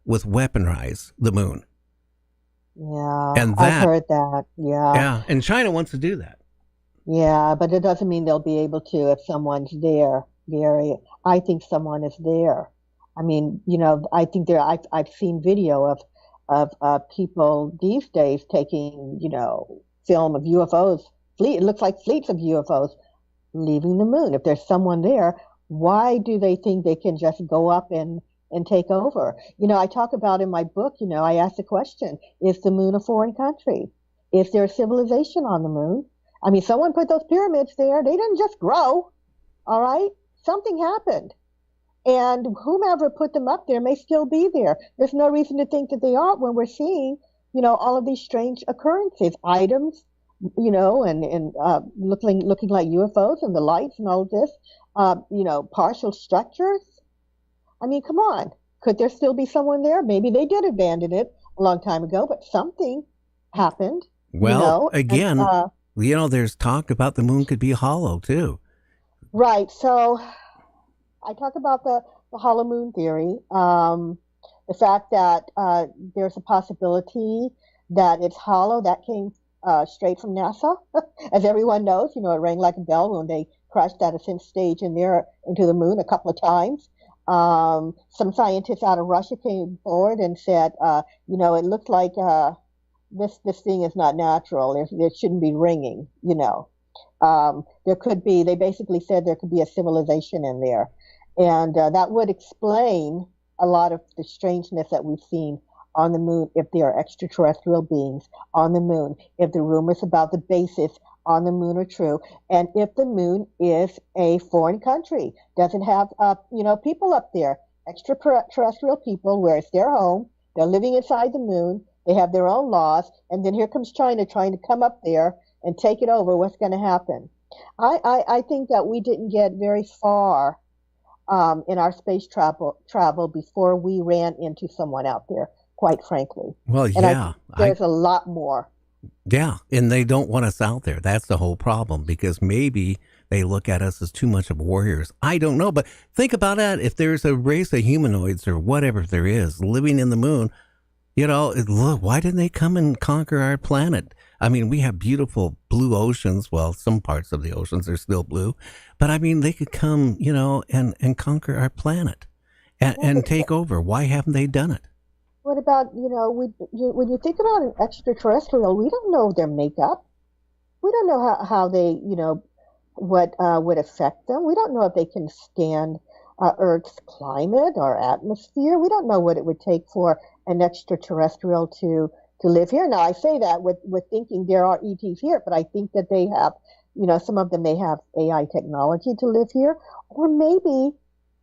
with weaponize the moon. Yeah, and I've heard that. Yeah. Yeah, and China wants to do that. Yeah, but it doesn't mean they'll be able to if someone's there, Gary. I think someone is there. I mean, I think I've seen video of people these days taking, film of UFOs. It looks like fleets of UFOs leaving the moon. If there's someone there, why do they think they can just go up and take over? I talk about in my book, I ask the question, is the moon a foreign country? Is there a civilization on the moon? I mean, someone put those pyramids there. They didn't just grow, all right? Something happened. And whomever put them up there may still be there. There's no reason to think that they aren't when we're seeing, all of these strange occurrences, items, and looking like UFOs and the lights and all of this, partial structures. I mean, come on. Could there still be someone there? Maybe they did abandon it a long time ago, but something happened. Well, And, again, there's talk about the moon could be hollow too. right. So I talk about the hollow moon theory, the fact that there's a possibility that it's hollow. That came straight from NASA. As everyone knows, it rang like a bell when they crashed that ascent stage into the moon a couple of times. Some scientists out of Russia came forward and said, it looks like this thing is not natural. It shouldn't be ringing, There could be, they basically said there could be a civilization in there. And that would explain a lot of the strangeness that we've seen on the moon, if there are extraterrestrial beings on the moon, if the rumors about the bases on the moon are true, and if the moon is a foreign country, doesn't have people up there, extraterrestrial people, where it's their home, they're living inside the moon, they have their own laws, and then here comes China trying to come up there and take it over. What's going to happen? I think that we didn't get very far in our space travel before we ran into someone out there, quite frankly. Well, and yeah. There's a lot more. Yeah, and they don't want us out there. That's the whole problem, because maybe they look at us as too much of warriors. I don't know, but think about that. If there's a race of humanoids or whatever there is living in the moon, look, why didn't they come and conquer our planet? I mean, we have beautiful blue oceans. Well, some parts of the oceans are still blue, but I mean, they could come, and conquer our planet and take over. Why haven't they done it? What about, when you think about an extraterrestrial, we don't know their makeup. We don't know how they, what would affect them. We don't know if they can stand Earth's climate or atmosphere. We don't know what it would take for an extraterrestrial to live here. Now, I say that with thinking there are ETs here, but I think that they have, some of them may have AI technology to live here, or maybe,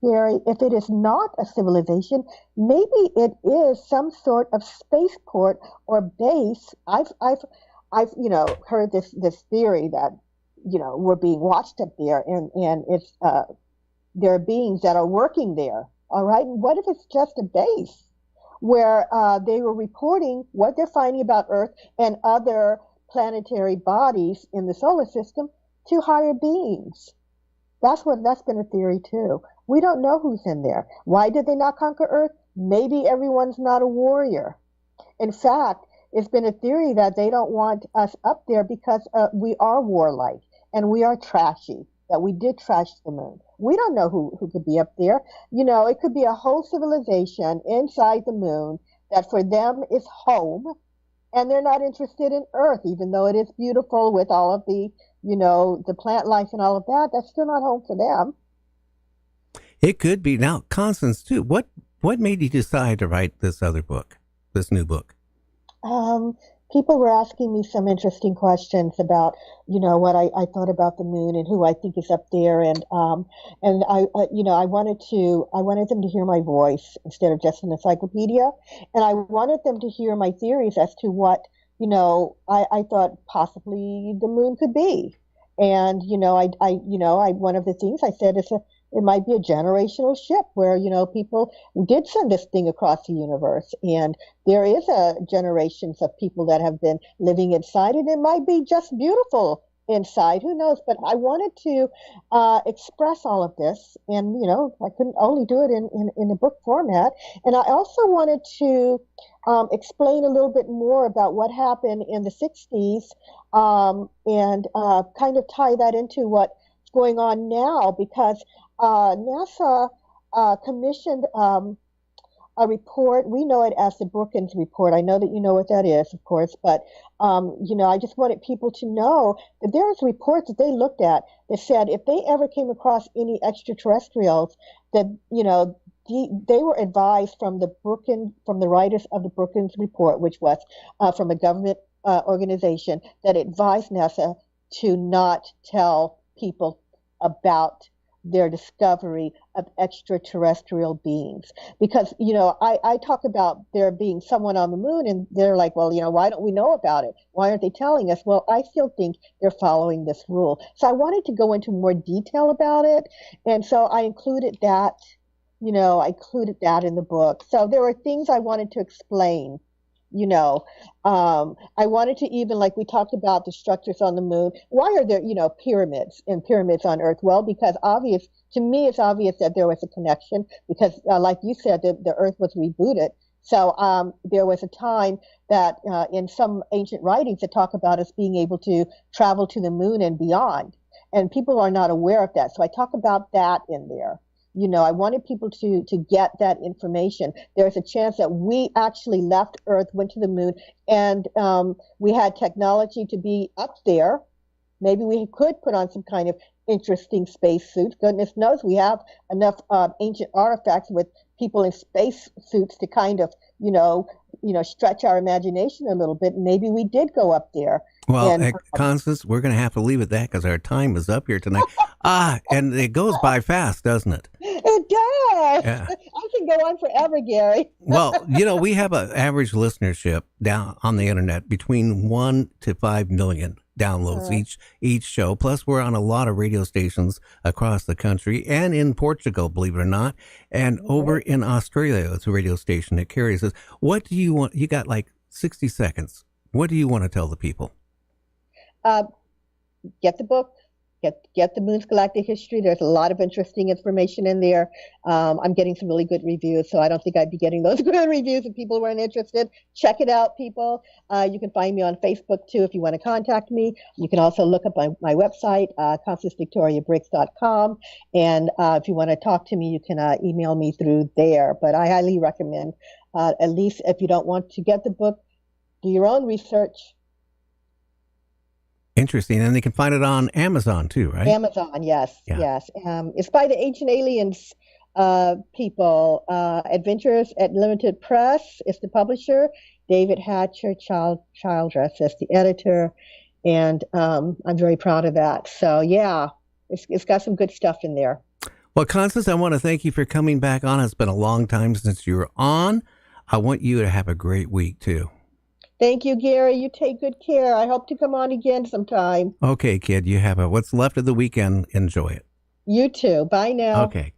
Gary, if it is not a civilization, maybe it is some sort of spaceport or base. I've heard this theory that, we're being watched up there, and it's there are beings that are working there. All right, and what if it's just a base where they were reporting what they're finding about Earth and other planetary bodies in the solar system to higher beings? That's been a theory too. We don't know who's in there. Why did they not conquer Earth? Maybe everyone's not a warrior. In fact, it's been a theory that they don't want us up there because we are warlike and we are trashy, that we did trash the moon. We don't know who could be up there. It could be a whole civilization inside the moon that for them is home, and they're not interested in Earth, even though it is beautiful with all of the, the plant life and all of that. That's still not home for them. It could be. Now, Constance, too, what made you decide to write this new book? People were asking me some interesting questions about, what I thought about the moon and who I think is up there, and I wanted them to hear my voice instead of just an encyclopedia, and I wanted them to hear my theories as to what, I thought possibly the moon could be, and one of the things I said is it might be a generational ship where, people did send this thing across the universe, and there is generations of people that have been living inside it. It might be just beautiful inside, who knows? But I wanted to express all of this, and, I couldn't only do it in a book format. And I also wanted to explain a little bit more about what happened in the 60s and kind of tie that into what's going on now, because NASA commissioned a report. We know it as the Brookings Report. I know that you know what that is, of course, but I just wanted people to know that there's reports that they looked at that said if they ever came across any extraterrestrials, that they were advised from the writers of the Brookings Report, which was from a government organization that advised NASA to not tell people about their discovery of extraterrestrial beings. Because, I talk about there being someone on the moon, and they're like, well, why don't we know about it? Why aren't they telling us? Well, I still think they're following this rule. So I wanted to go into more detail about it. And so I included that I included that in the book. So there were things I wanted to explain. I wanted to even, like we talked about the structures on the moon. Why are there, pyramids and pyramids on Earth? Well, because to me, it's obvious that there was a connection because, like you said, the Earth was rebooted. So there was a time that in some ancient writings that talk about us being able to travel to the moon and beyond. And people are not aware of that. So I talk about that in there. I wanted people to get that information. There's a chance that we actually left Earth, went to the moon, and we had technology to be up there. Maybe we could put on some kind of interesting space suits. Goodness knows we have enough ancient artifacts with people in space suits to kind of, stretch our imagination a little bit. Maybe we did go up there. Well, And Constance, we're going to have to leave it at that because our time is up here tonight. And it goes by fast, doesn't it? it does. Yeah. I can go on forever, Gary. Well, we have an average listenership down on the internet between 1 to 5 million downloads each show. Plus, we're on a lot of radio stations across the country and in Portugal, believe it or not, and over in Australia. It's a radio station that carries us. What do you want? You got like 60 seconds. What do you want to tell the people? Get the book. Get the Moon's Galactic History. There's a lot of interesting information in there. I'm getting some really good reviews, so I don't think I'd be getting those good reviews if people weren't interested. Check it out, people. You can find me on Facebook, too, if you want to contact me. You can also look up my website, ConstanceVictoriaBriggs.com. And if you want to talk to me, you can email me through there. But I highly recommend, at least if you don't want to get the book, do your own research. Interesting. And they can find it on Amazon too, right? Amazon, yes, Yeah. yes. It's by the Ancient Aliens people. Adventures at Limited Press is the publisher. David Hatcher Childress is the editor. And I'm very proud of that. So, yeah, it's got some good stuff in there. Well, Constance, I want to thank you for coming back on. It's been a long time since you were on. I want you to have a great week too. Thank you, Gary. You take good care. I hope to come on again sometime. Okay, kid, you have what's left of the weekend. Enjoy it. You too. Bye now. Okay.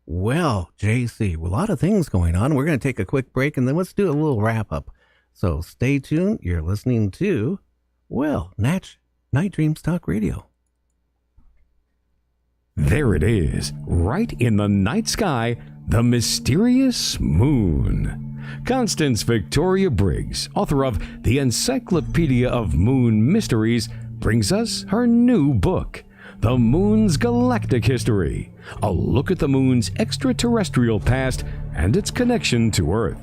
Well, JC, a lot of things going on. We're going to take a quick break and then let's do a little wrap up. So stay tuned. You're listening to, Night Dreams Talk Radio. There it is, right in the night sky, the mysterious moon. Constance Victoria Briggs, author of the Encyclopedia of Moon Mysteries, brings us her new book, The Moon's Galactic History, a look at the moon's extraterrestrial past and its connection to Earth.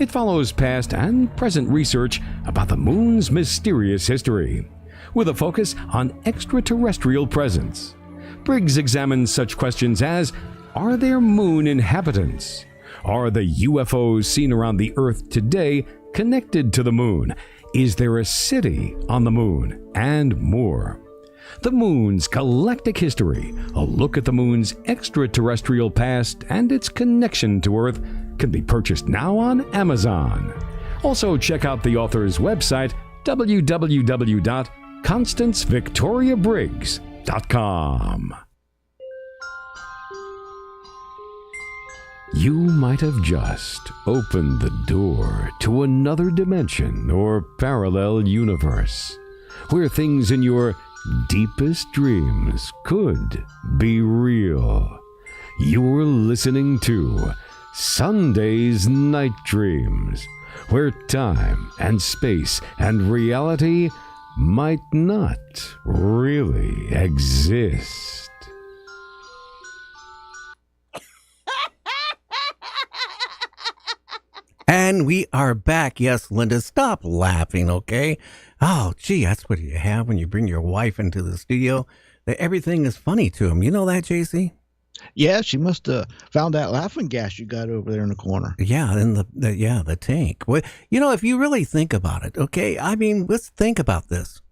It follows past and present research about the moon's mysterious history, with a focus on extraterrestrial presence. Briggs examines such questions as, are there moon inhabitants? Are the UFOs seen around the Earth today connected to the moon? Is there a city on the moon? And more. The Moon's Galactic History, a look at the moon's extraterrestrial past and its connection to Earth, can be purchased now on Amazon. Also, check out the author's website, www.ConstanceVictoriaBriggs.com. You might have just opened the door to another dimension or parallel universe, where things in your deepest dreams could be real. You're listening to Sunday's Night Dreams, where time and space and reality might not really exist. And we are back. Yes, Linda, stop laughing, okay? Oh, gee, that's what you have when you bring your wife into the studio. That everything is funny to him. You know that, JC? Yeah, she must have found that laughing gas you got over there in the corner. Yeah, in the tank. Well, if you really think about it, okay? I mean, let's think about this.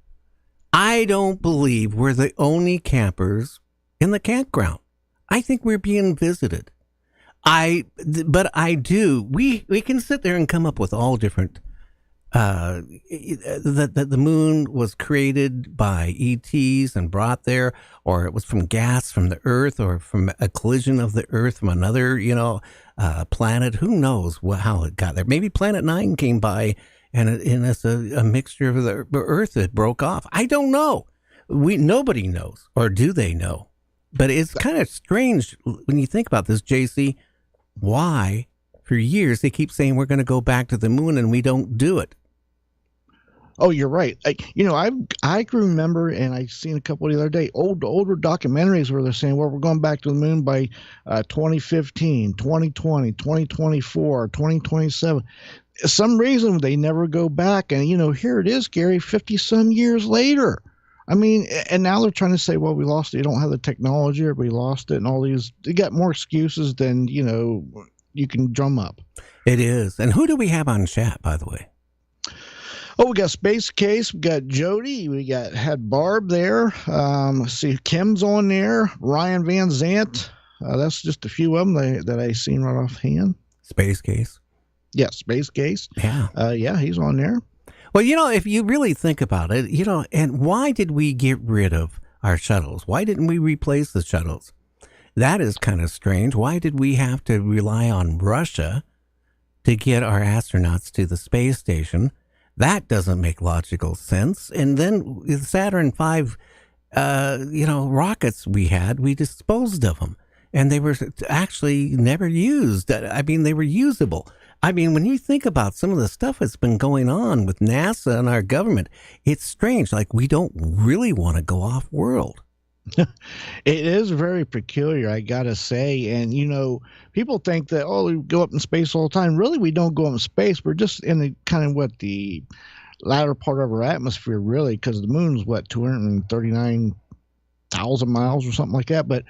I don't believe we're the only campers in the campground. I think we're being visited. But I do. We can sit there and come up with all different that the moon was created by ETs and brought there, or it was from gas from the Earth, or from a collision of the Earth from another, planet. Who knows how it got there? Maybe Planet Nine came by, and it's a mixture of the Earth that broke off. I don't know. Nobody knows, or do they know? But it's kind of strange when you think about this, JC. Why, for years, they keep saying we're going to go back to the moon and we don't do it. Oh, you're right. I can remember, and I seen a couple the other day, older documentaries where they're saying, well, we're going back to the moon by 2015, 2020, 2024, 2027. Some reason they never go back. And, here it is, Gary, 50 some years later. I mean, and now they're trying to say, well, we lost it. You don't have the technology, or we lost it. And all these, they got more excuses than, you can drum up. It is. And who do we have on chat, by the way? Oh, we got Space Case. We got Jody. We had Barb there. See, Kim's on there. Ryan Van Zant. That's just a few of them that I seen right offhand. Space Case. Yeah, Space Case. Yeah. Yeah, he's on there. Well, if you really think about it, and why did we get rid of our shuttles? Why didn't we replace the shuttles? That is kind of strange. Why did we have to rely on Russia to get our astronauts to the space station? That doesn't make logical sense. And then the Saturn V, rockets we disposed of them. And they were actually never used. I mean, they were usable. I mean, when you think about some of the stuff that's been going on with NASA and our government, it's strange. Like, we don't really want to go off world. It is very peculiar, I gotta say. And people think that, we go up in space all the time. Really, we don't go up in space. We're just in the kind of the latter part of our atmosphere, really, because the moon's 239,000 miles or something like that. But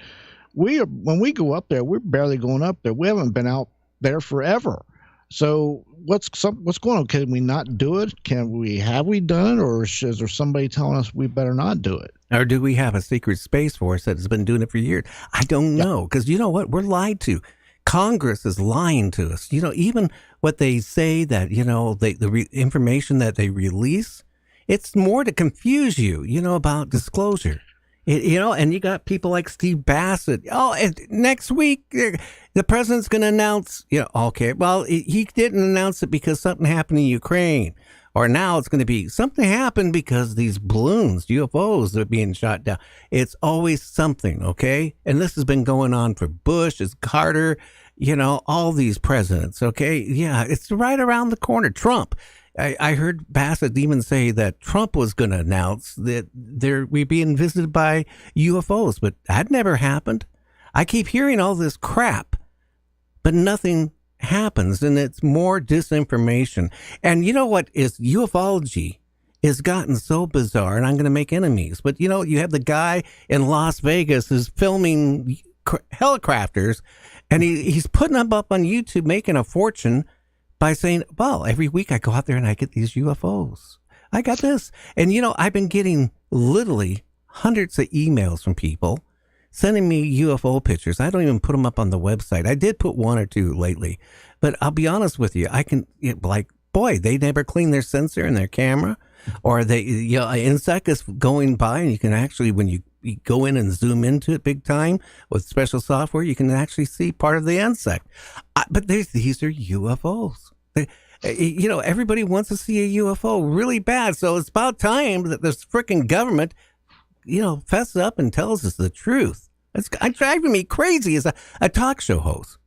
when we go up there, we're barely going up there. We haven't been out there forever. So what's going on? Can we not do it? Have we done it, or is there somebody telling us we better not do it? Or do we have a secret space force that has been doing it for years? I don't know, because you know what? We're lied to. Congress is lying to us. Even what they say that, the information that they release, it's more to confuse you, about disclosure. And you got people like Steve Bassett. And next week, the president's going to announce, okay, well, he didn't announce it because something happened in Ukraine. Or now it's going to be something happened because these balloons, UFOs, are being shot down. It's always something, okay? And this has been going on for Bush, it's Carter, all these presidents, okay? Yeah, it's right around the corner. Trump. I heard Bassett even say that Trump was going to announce that we're being visited by UFOs, but that never happened. I keep hearing all this crap, but nothing happens, and it's more disinformation. And you know what is ufology has gotten so bizarre, and I'm going to make enemies, but you have the guy in Las Vegas who's filming helicopters, and he's putting them up on YouTube, making a fortune by saying, well, every week I go out there and I get these UFOs. I got this. And, I've been getting literally hundreds of emails from people sending me UFO pictures. I don't even put them up on the website. I did put one or two lately, but I'll be honest with you. They never clean their sensor and their camera, or an insect is going by, and you can actually, when you go in and zoom into it big time with special software, you can actually see part of the insect. But these are UFOs. Everybody wants to see a UFO really bad. So it's about time that this freaking government, fess up and tells us the truth. It's driving me crazy as a talk show host.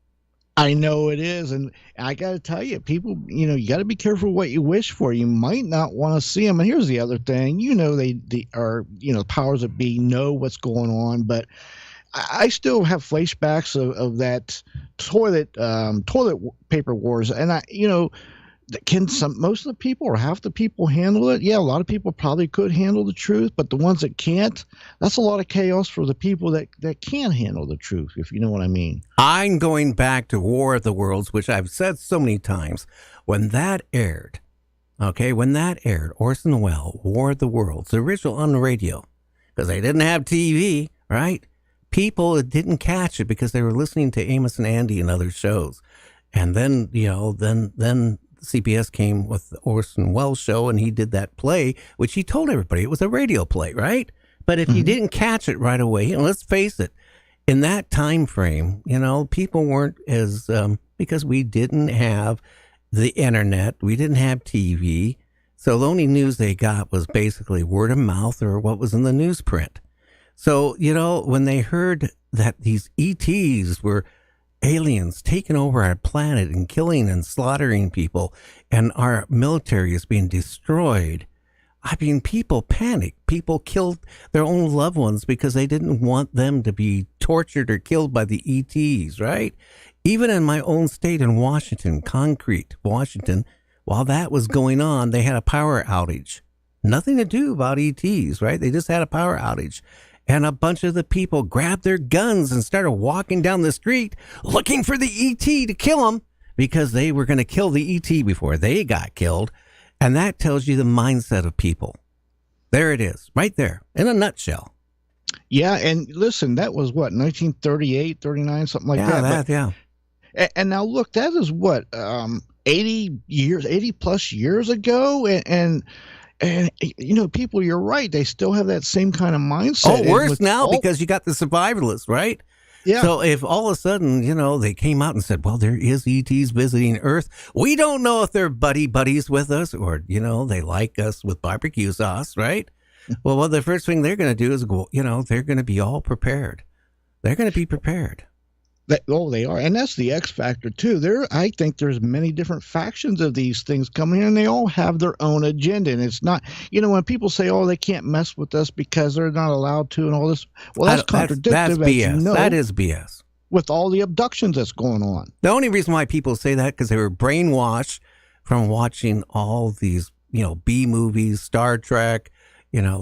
I know it is. And I got to tell you, people, you got to be careful what you wish for. You might not want to see them. And here's the other thing, they are, powers that be know what's going on. But I still have flashbacks of that toilet paper wars. And can most of the people or half the people handle it? Yeah, a lot of people probably could handle the truth, but the ones that can't, that's a lot of chaos for the people that can handle the truth, if you know what I mean. I'm going back to War of the Worlds, which I've said so many times. When that aired, Orson Welles, War of the Worlds, the original on the radio, because they didn't have TV, right? People didn't catch it because they were listening to Amos and Andy and other shows. And then, then CBS came with the Orson Welles show, and he did that play, which he told everybody it was a radio play, right? But if you didn't catch it right away, and let's face it, in that time frame, people weren't as because we didn't have the internet, we didn't have TV, so the only news they got was basically word of mouth or what was in the newsprint. So when they heard that these ETs were aliens taking over our planet and killing and slaughtering people, and our military is being destroyed, I mean, people panicked. People killed their own loved ones because they didn't want them to be tortured or killed by the ETs, right? Even in my own state in Washington, Concrete, Washington, while that was going on, they had a power outage. Nothing to do about ETs, right? They just had a power outage. And a bunch of the people grabbed their guns and started walking down the street looking for the ET to kill them because they were going to kill the ET before they got killed. And that tells you the mindset of people. There it is, right there, in a nutshell. Yeah, and listen, that was what, 1938, 39, something like that. Yeah. And now look, that is what, 80 plus years ago, and people, you're right, they still have that same kind of mindset. Oh, worse now because you got the survivalists, right? Yeah. So if all of a sudden, they came out and said, well, there is ETs visiting Earth. We don't know if they're buddies with us or, they like us with barbecue sauce, right? Well, the first thing they're going to do is go, they're going to be all prepared. They're going to be prepared. They are. And that's the X factor, too. I think there's many different factions of these things coming in, and they all have their own agenda. And it's not, when people say, oh, they can't mess with us because they're not allowed to and all this. Well, that's contradictory. That's BS. That is BS. With all the abductions that's going on. The only reason why people say that because they were brainwashed from watching all these, B movies, Star Trek,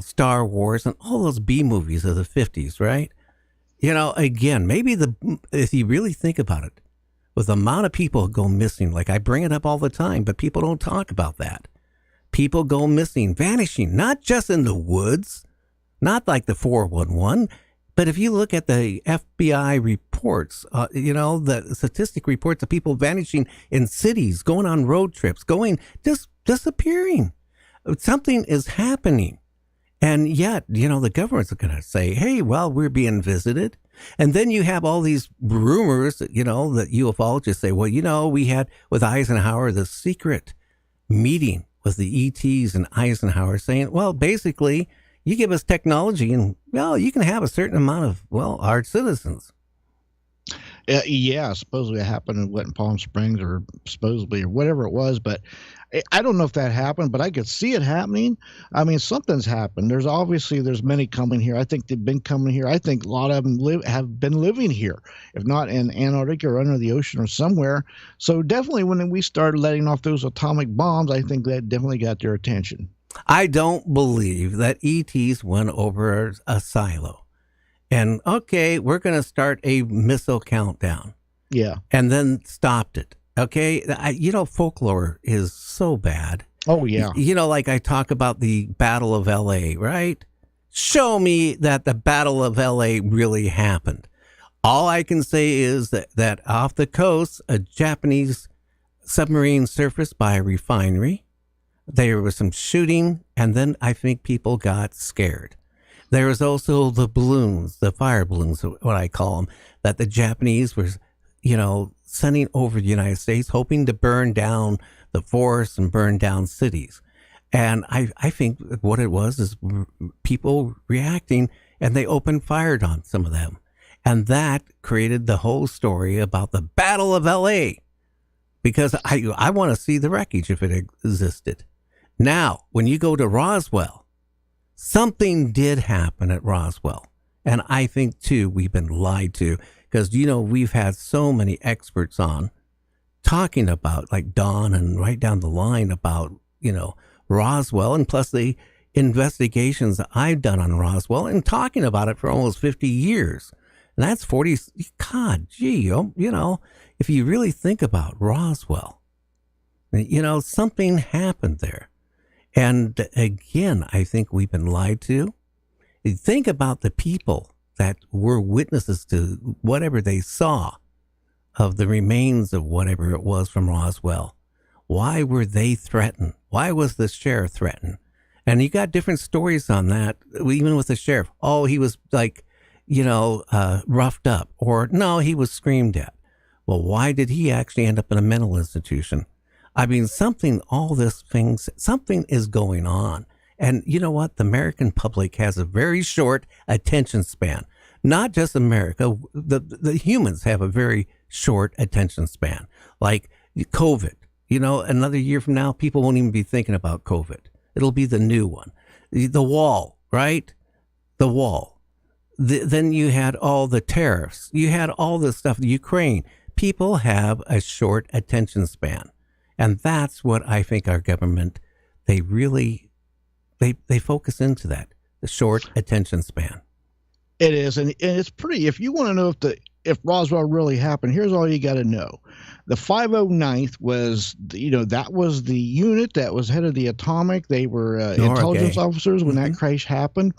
Star Wars, and all those B movies of the 50s, right? Again, maybe if you really think about it, with the amount of people who go missing, like I bring it up all the time, but people don't talk about that. People go missing, vanishing, not just in the woods, not like the 411, but if you look at the FBI reports, the statistic reports of people vanishing in cities, going on road trips, just disappearing. Something is happening. And yet, the government's going to say, hey, well, we're being visited. And then you have all these rumors, that ufologists say, well, we had with Eisenhower the secret meeting with the ETs and Eisenhower saying, well, basically, you give us technology and, well, you can have a certain amount of, our citizens. Yeah, supposedly it happened in Palm Springs or whatever it was, but I don't know if that happened, but I could see it happening. I mean, something's happened. There's many coming here. I think they've been coming here. I think a lot of them have been living here, if not in Antarctica or under the ocean or somewhere. So definitely when we started letting off those atomic bombs, I think that definitely got their attention. I don't believe that ETs went over a silo. And, okay, we're going to start a missile countdown. Yeah. And then stopped it. Okay? Folklore is so bad. Oh, yeah. Like I talk about the Battle of L.A., right? Show me that the Battle of L.A. really happened. All I can say is that off the coast, a Japanese submarine surfaced by a refinery. There was some shooting, and then I think people got scared. There was also the balloons, the fire balloons, what I call them, that the Japanese were, sending over the United States, hoping to burn down the forests and burn down cities. And I think what it was is people reacting, and they opened fire on some of them. And that created the whole story about the Battle of L.A. Because I want to see the wreckage if it existed. Now, when you go to Roswell, something did happen at Roswell. And I think, too, we've been lied to because, we've had so many experts on talking about, like Don and right down the line about, Roswell, and plus the investigations that I've done on Roswell and talking about it for almost 50 years. And that's 40. God, gee, if you really think about Roswell, something happened there. And again, I think we've been lied to. Think about the people that were witnesses to whatever they saw of the remains of whatever it was from Roswell. Why were they threatened? Why was the sheriff threatened? And you got different stories on that, even with the sheriff. Oh, he was like, roughed up. Or no, he was screamed at. Well, why did he actually end up in a mental institution? I mean, something is going on. And you know what? The American public has a very short attention span. Not just America. The humans have a very short attention span. Like COVID. Another year from now, people won't even be thinking about COVID. It'll be the new one. The wall, right? The wall. Then you had all the tariffs. You had all this stuff, the Ukraine. People have a short attention span. And that's what I think our government, they focus into that, the short attention span. It is. And it's pretty, if you want to know if Roswell really happened, here's all you got to know. The 509th was, that was the unit that was head of the atomic. They were intelligence officers when that crash happened.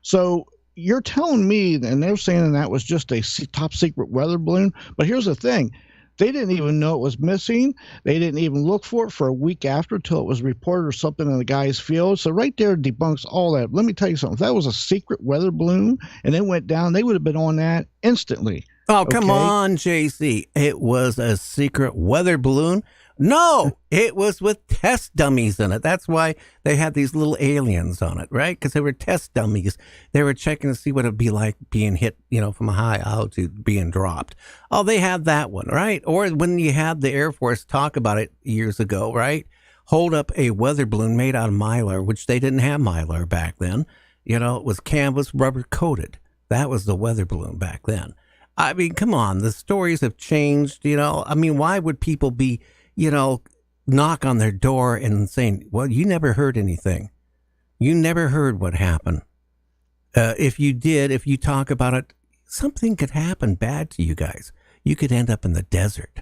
So you're telling me, and they're saying that was just a top secret weather balloon. But here's the thing. They didn't even know it was missing. They didn't even look for it for a week after till it was reported or something in the guy's field. So right there debunks all that. Let me tell you something. If that was a secret weather balloon and it went down, they would have been on that instantly. Oh, come on, JC. It was a secret weather balloon. No, it was with test dummies in it. That's why they had these little aliens on it, right? Because they were test dummies. They were checking to see what it'd be like being hit, from a high altitude, being dropped. Oh, they had that one, right? Or when you had the Air Force talk about it years ago, right? Hold up a weather balloon made out of mylar, which they didn't have mylar back then. It was canvas rubber coated. That was the weather balloon back then. I mean, come on. The stories have changed, I mean, why would people be, knock on their door and saying, well, you never heard anything. You never heard what happened. If you talk about it, something could happen bad to you guys. You could end up in the desert.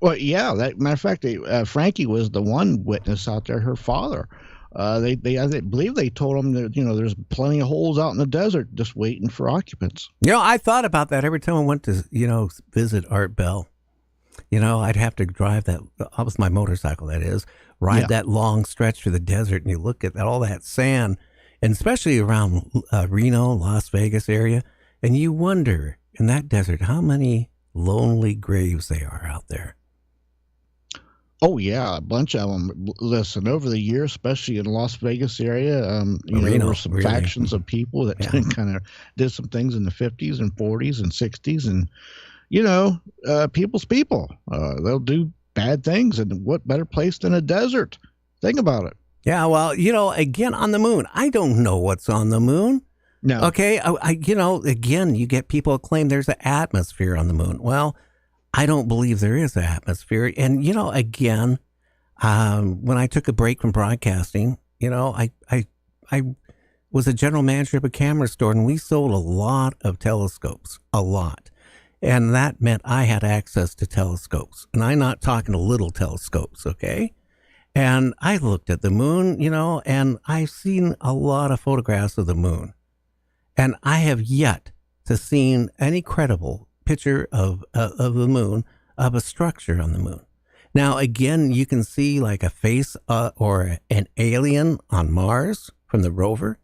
Well, yeah, matter of fact, Frankie was the one witness out there, her father. I believe they told him that, there's plenty of holes out in the desert just waiting for occupants. I thought about that every time I went to, visit Art Bell. I'd have to drive that with my motorcycle, that is, ride that long stretch through the desert, and you look at all that sand, and especially around Reno, Las Vegas area, and you wonder in that desert how many lonely graves they are out there. Oh, yeah, a bunch of them. Listen, over the years, especially in Las Vegas area, there were some factions of people that kind of did some things in the 50s and 40s and 60s, and people's people. They'll do bad things, and what better place than a desert? Think about it. Yeah, well, again, on the moon, I don't know what's on the moon. No. Okay, again, you get people claim there's an atmosphere on the moon. Well, I don't believe there is an atmosphere. And, again, when I took a break from broadcasting, I was a general manager of a camera store, and we sold a lot of telescopes, a lot. And that meant I had access to telescopes. And I'm not talking little telescopes, okay? And I looked at the moon, and I've seen a lot of photographs of the moon. And I have yet to see any credible picture of the moon, of a structure on the moon. Now, again, you can see like a face or an alien on Mars from the rover.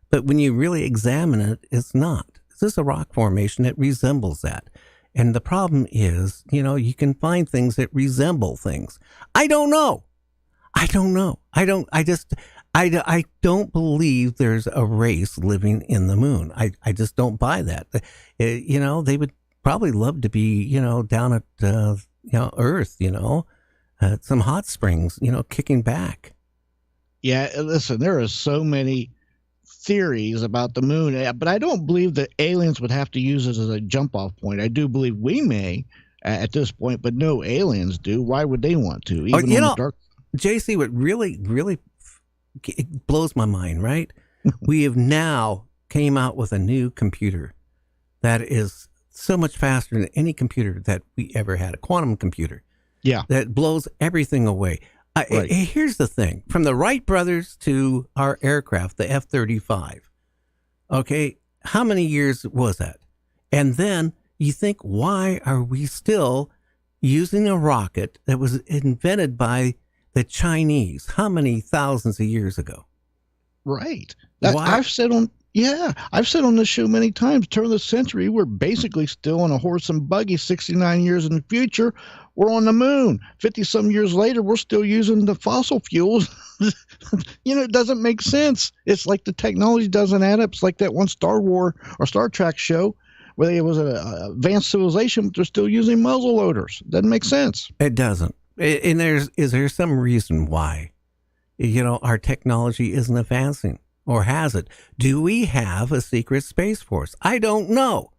But when you really examine it, it's not. This is a rock formation that resembles that. And the problem is, you can find things that resemble things. I don't know. I don't believe there's a race living in the moon. I just don't buy that. They would probably love to be, down at, Earth, at some hot springs, kicking back. Yeah, listen, there are so many theories about the moon, but I don't believe that aliens would have to use it as a jump-off point. I do believe we may at this point, but no aliens do. Why would they want to? Even on the dark. JC, what really, really it blows my mind, right? We have now came out with a new computer that is so much faster than any computer that we ever had, a quantum computer. Yeah. That blows everything away. Right. Here's the thing. From the Wright brothers to our aircraft, the F-35, okay, how many years was that? And then you think, why are we still using a rocket that was invented by the Chinese how many thousands of years ago? Right. Why? I've said on this show many times, turn of the century, we're basically still on a horse and buggy. 69 years in the future, we're on the moon. 50-some years later, we're still using the fossil fuels. It doesn't make sense. It's like the technology doesn't add up. It's like that one Star Wars or Star Trek show where it was an advanced civilization, but they're still using muzzle loaders. Doesn't make sense. It doesn't. And is there some reason why, our technology isn't advancing, or has it? Do we have a secret space force? I don't know.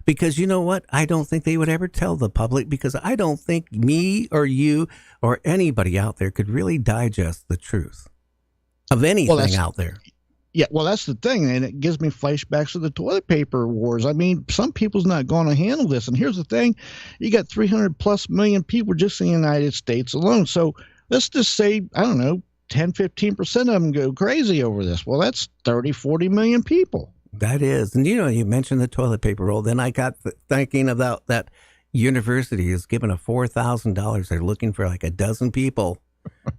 Because you know what? I don't think they would ever tell the public, because I don't think me or you or anybody out there could really digest the truth of anything out there. Yeah, well, that's the thing, and it gives me flashbacks to the toilet paper wars. I mean, some people's not going to handle this, and here's the thing. You got 300+ million people just in the United States alone, so let's just say, I don't know, 10, 15% of them go crazy over this. Well, that's 30, 40 million people. That is. And, you mentioned the toilet paper roll. Then I got thinking about that university is giving a $4,000. They're looking for like a dozen people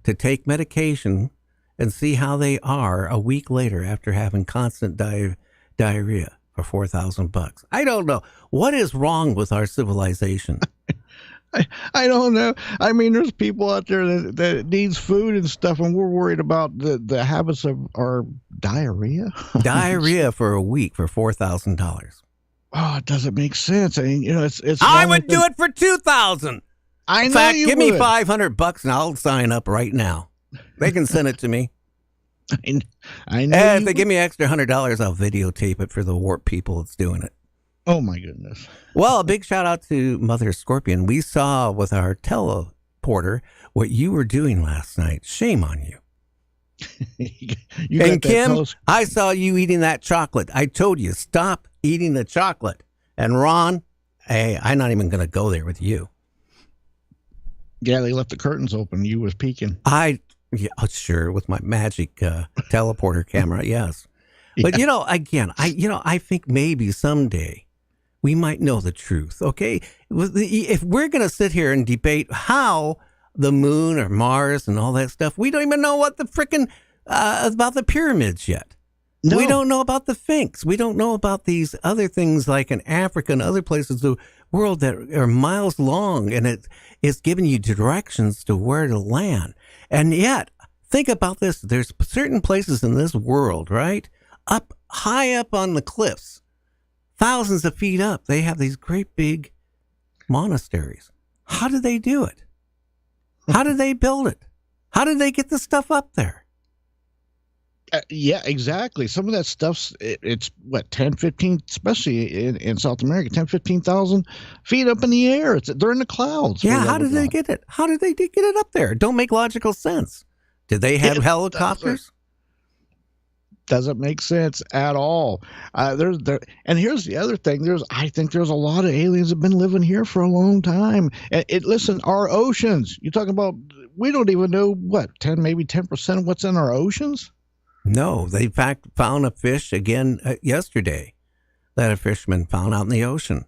to take medication and see how they are a week later after having constant diarrhea for $4,000. I don't know. What is wrong with our civilization? I don't know. I mean, there's people out there that needs food and stuff, and we're worried about the habits of our diarrhea. Diarrhea for a week for $4,000. Oh, it doesn't make sense. I mean, it's. I would do it for $2,000. In fact, give me $500 and I'll sign up right now. They can send it to me. I know. And if they give me extra $100, I'll videotape it for the warp people that's doing it. Oh, my goodness. Well, a big shout out to Mother Scorpion. We saw with our teleporter what you were doing last night. Shame on you. And Kim, I saw you eating that chocolate. I told you, stop eating the chocolate. And Ron, hey, I'm not even going to go there with you. Yeah, they left the curtains open. You was peeking. Sure, with my magic teleporter camera, yes. But, again, I think maybe someday we might know the truth, okay? If we're going to sit here and debate how the moon or Mars and all that stuff, we don't even know what the frickin' about the pyramids yet. No. We don't know about the Sphinx. We don't know about these other things like in Africa and other places of the world that are miles long, and it's giving you directions to where to land. And yet, think about this. There's certain places in this world, right? High up on the cliffs, thousands of feet up, they have these great big monasteries. How did they do it? How did they build it? How did they get the stuff up there? Yeah, exactly. Some of that stuff's, it's what, 10, 15, especially in South America, 10, 15,000 feet up in the air. They're in the clouds. Yeah, how did they get it? How did they get it up there? Don't make logical sense. Did they have helicopters? Doesn't make sense at all. And here's the other thing. I think there's a lot of aliens that have been living here for a long time. Listen, our oceans. You talking about? We don't even know maybe 10% of what's in our oceans. No, they in fact found a fish again yesterday that a fisherman found out in the ocean.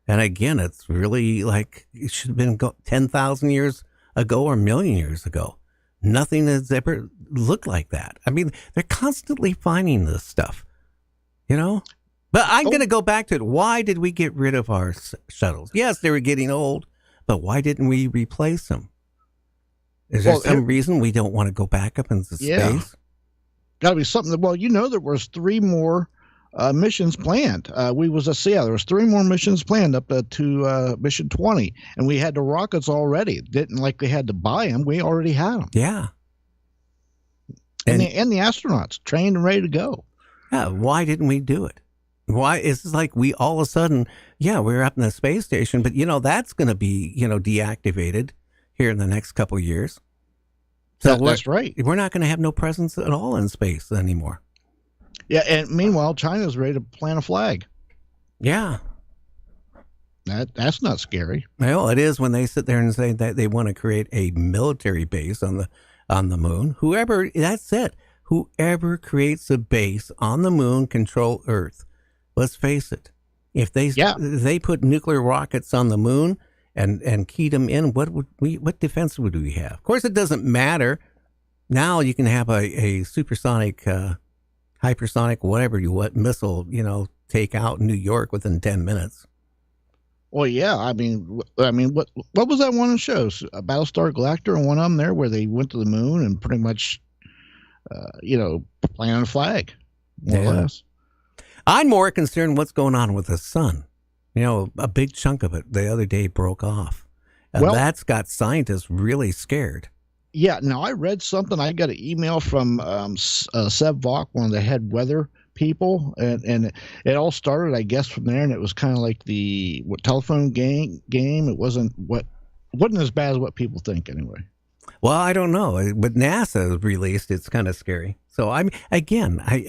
And again, it's really like it should have been 10,000 years ago or a million years ago. Nothing has ever looked like that. I mean, they're constantly finding this stuff, But I'm going to go back to it. Why did we get rid of our shuttles? Yes, they were getting old, but why didn't we replace them? Is there some reason we don't want to go back up into space? Got to be something. Well, there was 3 more missions planned. There was 3 more missions planned up to mission 20, and we had the rockets already. Didn't like they had to buy them. We already had them. Yeah. And the astronauts trained and ready to go. Yeah. Why didn't we do it? Why is it like we all of a sudden, we're up in the space station, but that's going to be, deactivated here in the next couple of years. So that's right. We're not going to have no presence at all in space anymore. Yeah, and meanwhile, China's ready to plant a flag. Yeah. That's not scary. Well, it is when they sit there and say that they want to create a military base on the moon. That's it. Whoever creates a base on the moon control Earth. Let's face it. If they put nuclear rockets on the moon and keyed them in, what defense would we have? Of course, it doesn't matter. Now you can have a supersonic, hypersonic, whatever missile, take out New York within 10 minutes. Well, yeah. I mean, what was that one of the shows? Battlestar Galactica, and one of them there where they went to the moon and pretty much, planted a flag, more or less. I'm more concerned what's going on with the sun. A big chunk of it the other day broke off. And that's got scientists really scared. Yeah. Now, I read something. I got an email from Seb Vaughn, one of the head weather people, and it all started, I guess, from there. And it was kind of like the telephone game. It wasn't as bad as what people think, anyway. Well, I don't know, but NASA released it's kind of scary. So I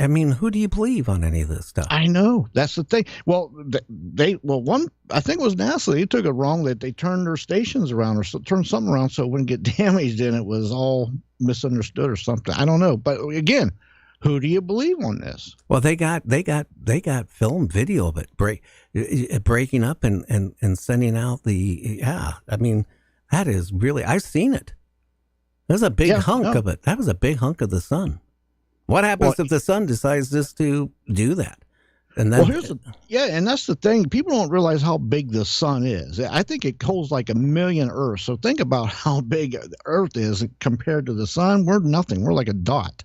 mean, who do you believe on any of this stuff? I know, that's the thing. Well, one, I think it was NASA. They took it wrong that they turned their stations around or turned something around so it wouldn't get damaged, and it was all misunderstood or something. I don't know, but again, who do you believe on this? Well, they got film video of it breaking up and sending out the I mean, that is really, I've seen it. There's a big hunk of it. That was a big hunk of the sun. What happens if the sun decides just to do that? And then, and that's the thing. People don't realize how big the sun is. I think it holds like 1 million Earths. So think about how big the Earth is compared to the sun. We're nothing. We're like a dot.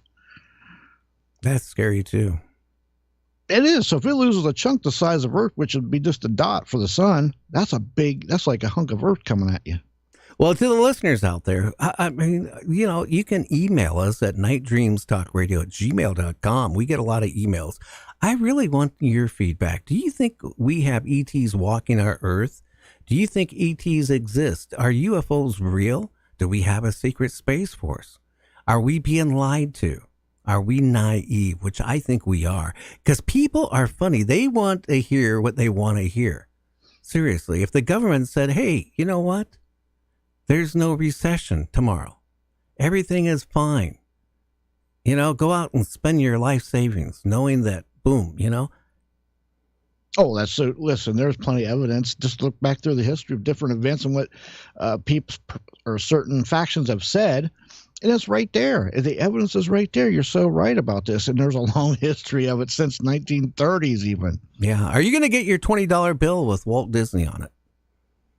That's scary too. It is. So if it loses a chunk the size of Earth, which would be just a dot for the sun, that's like a hunk of Earth coming at you. Well, to the listeners out there, I mean, you can email us at nightdreamstalkradio@gmail.com. We get a lot of emails. I really want your feedback. Do you think we have ETs walking our Earth? Do you think ETs exist? Are UFOs real? Do we have a secret space force? Are we being lied to? Are we naive? Which I think we are. Because people are funny. They want to hear what they want to hear. Seriously, if the government said, hey, you know what? There's no recession tomorrow. Everything is fine. Go out and spend your life savings knowing that, boom, Oh, that's so. Listen, there's plenty of evidence. Just look back through the history of different events and what people or certain factions have said. And it's right there. The evidence is right there. You're so right about this. And there's a long history of it since 1930s even. Yeah. Are you going to get your $20 bill with Walt Disney on it?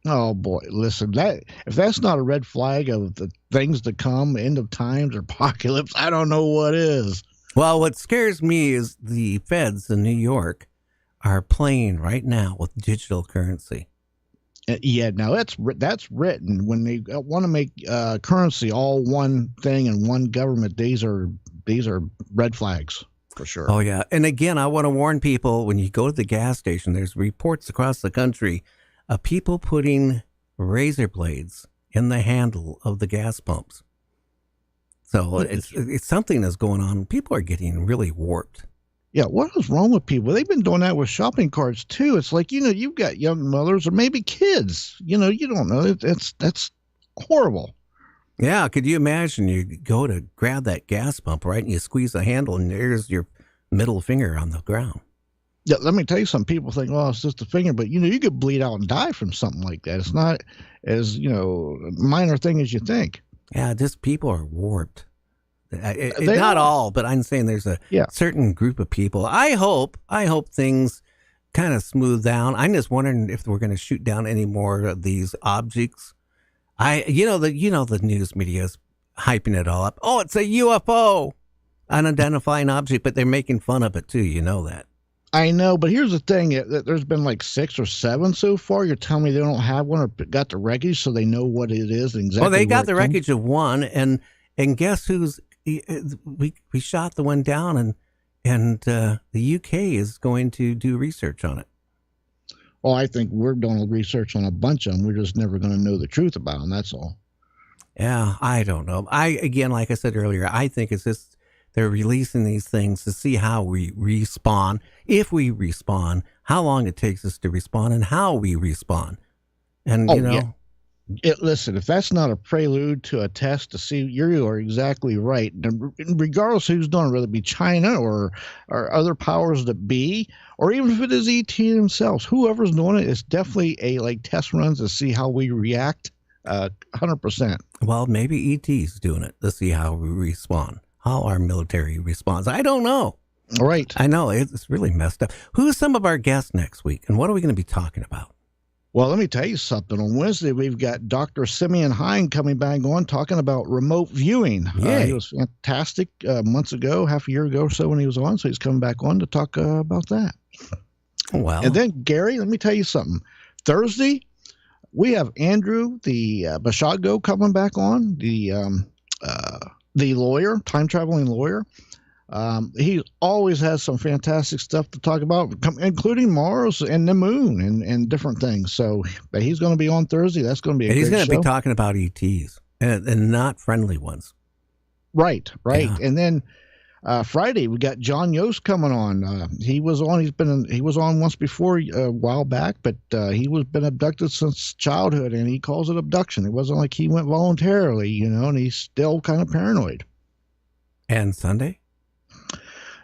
Oh boy, listen, if that's not a red flag of the things to come, end of times or apocalypse, I don't know what is. Well, what scares me is the feds in New York are playing right now with digital currency. Yeah, now that's written when they want to make currency all one thing and one government. These are red flags for sure. Oh yeah, and again, I want to warn people when you go to the gas station. There's reports across the country of people putting razor blades in the handle of the gas pumps. So it's something that's going on. People are getting really warped. Yeah, what is wrong with people? They've been doing that with shopping carts too. It's like, you've got young mothers or maybe kids. You don't know. That's horrible. Yeah, could you imagine you go to grab that gas pump, right, and you squeeze the handle and there's your middle finger on the ground. Yeah, let me tell you, some people think, well, it's just a finger, but you could bleed out and die from something like that. It's not as minor thing as you think. Yeah, just people are warped. Not all, but I'm saying there's a certain group of people. I hope things kind of smooth down. I'm just wondering if we're going to shoot down any more of these objects. The news media is hyping it all up. Oh, it's a UFO, unidentified object, but they're making fun of it too. You know that. I know, but here's the thing. There's been like 6 or 7 so far. You're telling me they don't have one or got the wreckage so they know what it is exactly. Well, they got the wreckage of one, and guess who's we shot the one down, and the UK is going to do research on it. Well, I think we're doing research on a bunch of them. We're just never going to know the truth about them. That's all. Yeah, I don't know. Again, like I said earlier, I think it's just they're releasing these things to see how we respawn. If we respawn, how long it takes us to respawn and how we respawn. And, Listen, if that's not a prelude to a test to see, you are exactly right. And regardless who's doing it, whether it be China or other powers that be, or even if it is ET themselves, whoever's doing it, it's definitely like test runs to see how we react. 100%. Well, maybe ET's doing it to see how we respond, how our military responds. I don't know. Right. I know it's really messed up. Who's some of our guests next week, and what are we going to be talking about? Well, let me tell you something. On Wednesday, we've got Dr. Simeon Hine coming back on talking about remote viewing. He was fantastic months ago, half a year ago or so when he was on. So he's coming back on to talk about that. Well, and then, Gary, let me tell you something. Thursday, we have Andrew, the Bashago, coming back on, the lawyer, time-traveling lawyer. He always has some fantastic stuff to talk about, including Mars and the moon and different things. So he's going to be on Thursday. That's going to be a great show. He's going to be talking about ETs and not friendly ones. Right. Yeah. And then Friday we got John Yost coming on. He was on. He was on once before a while back, but he was been abducted since childhood, and he calls it abduction. It wasn't like he went voluntarily, and he's still kind of paranoid. And Sunday.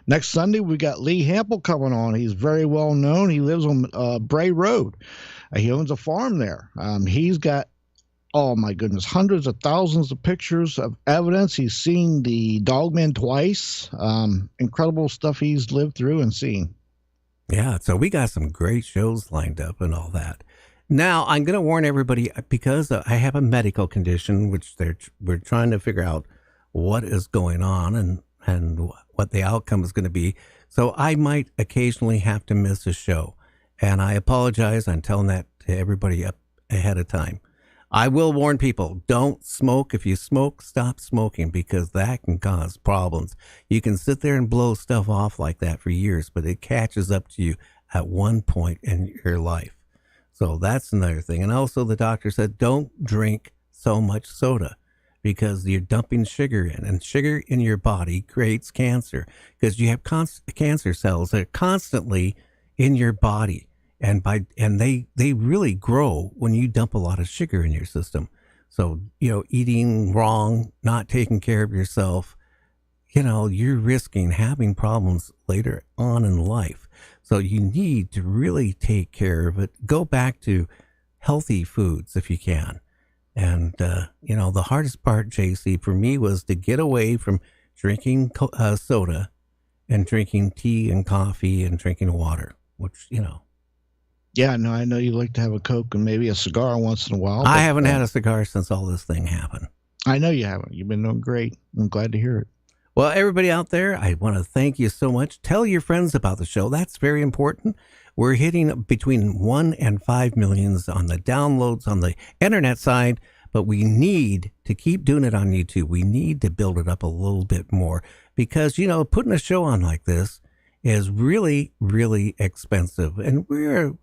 Next Sunday, we got Lee Hample coming on. He's very well known. He lives on Bray Road. He owns a farm there. He's got, oh my goodness, hundreds of thousands of pictures of evidence. He's seen the Dogman twice. Incredible stuff he's lived through and seen. Yeah, so we got some great shows lined up and all that. Now, I'm going to warn everybody because I have a medical condition, which we're trying to figure out what is going on and what the outcome is going to be. So I might occasionally have to miss a show. And I apologize. I'm telling that to everybody up ahead of time. I will warn people, don't smoke. If you smoke, stop smoking, because that can cause problems. You can sit there and blow stuff off like that for years, but it catches up to you at one point in your life. So that's another thing. And also the doctor said, don't drink so much soda, because you're dumping sugar in, and sugar in your body creates cancer, because you have cancer cells that are constantly in your body, and they really grow when you dump a lot of sugar in your system. So, eating wrong, not taking care of yourself, you're risking having problems later on in life. So you need to really take care of it. Go back to healthy foods if you can. And, the hardest part, JC, for me was to get away from drinking soda and drinking tea and coffee and drinking water, which, Yeah, no, I know you like to have a Coke and maybe a cigar once in a while. I haven't had a cigar since all this thing happened. I know you haven't. You've been doing great. I'm glad to hear it. Well, everybody out there, I want to thank you so much. Tell your friends about the show. That's very important. We're hitting between 1 and 5 millions on the downloads on the internet side, but we need to keep doing it on YouTube. We need to build it up a little bit more because, putting a show on like this is really, really expensive. And we're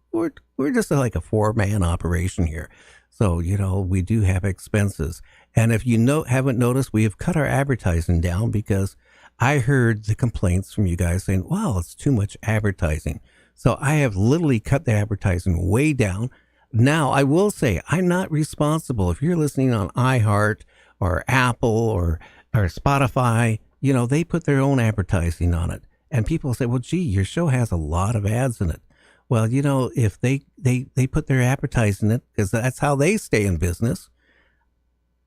just like a 4-man operation here. So, we do have expenses. And if you haven't noticed, we have cut our advertising down because I heard the complaints from you guys saying, wow, it's too much advertising. So I have literally cut the advertising way down. Now, I will say I'm not responsible. If you're listening on iHeart or Apple or Spotify, they put their own advertising on it. And people say, well, gee, your show has a lot of ads in it. Well, if they put their advertising in it, because that's how they stay in business,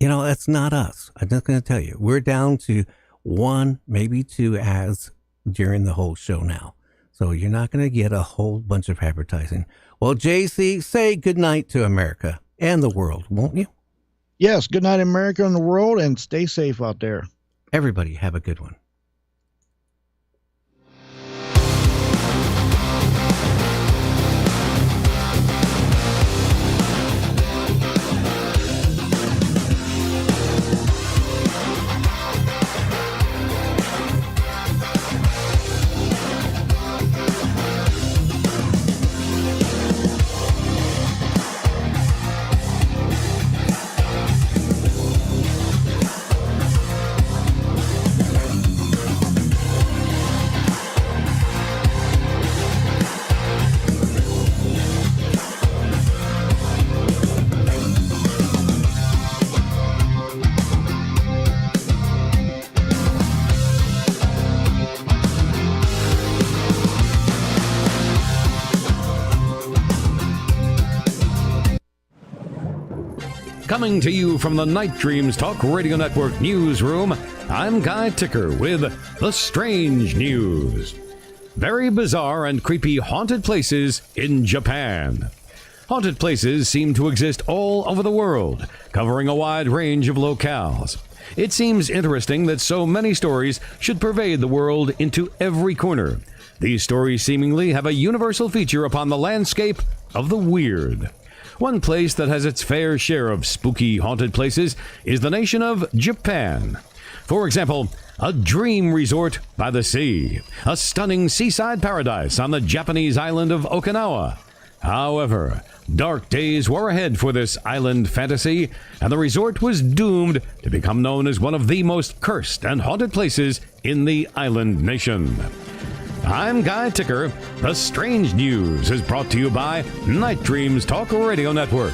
that's not us. I'm just going to tell you, we're down to 1, maybe 2 ads during the whole show now. So you're not going to get a whole bunch of advertising. Well, JC, say goodnight to America and the world, won't you? Yes, good night, America and the world, and stay safe out there. Everybody have a good one. Coming to you from the Night Dreams Talk Radio Network newsroom, I'm Guy Ticker with the Strange News. Very bizarre and creepy haunted places in Japan. Haunted places seem to exist all over the world, covering a wide range of locales. It seems interesting that so many stories should pervade the world into every corner. These stories seemingly have a universal feature upon the landscape of the weird. One place that has its fair share of spooky haunted places is the nation of Japan. For example, a dream resort by the sea, a stunning seaside paradise on the Japanese island of Okinawa. However, dark days were ahead for this island fantasy, and the resort was doomed to become known as one of the most cursed and haunted places in the island nation. I'm Guy Ticker. The Strange News is brought to you by Night Dreams Talk Radio Network.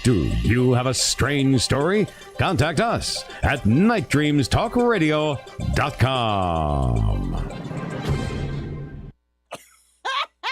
Do you have a strange story? Contact us at nightdreamstalkradio.com.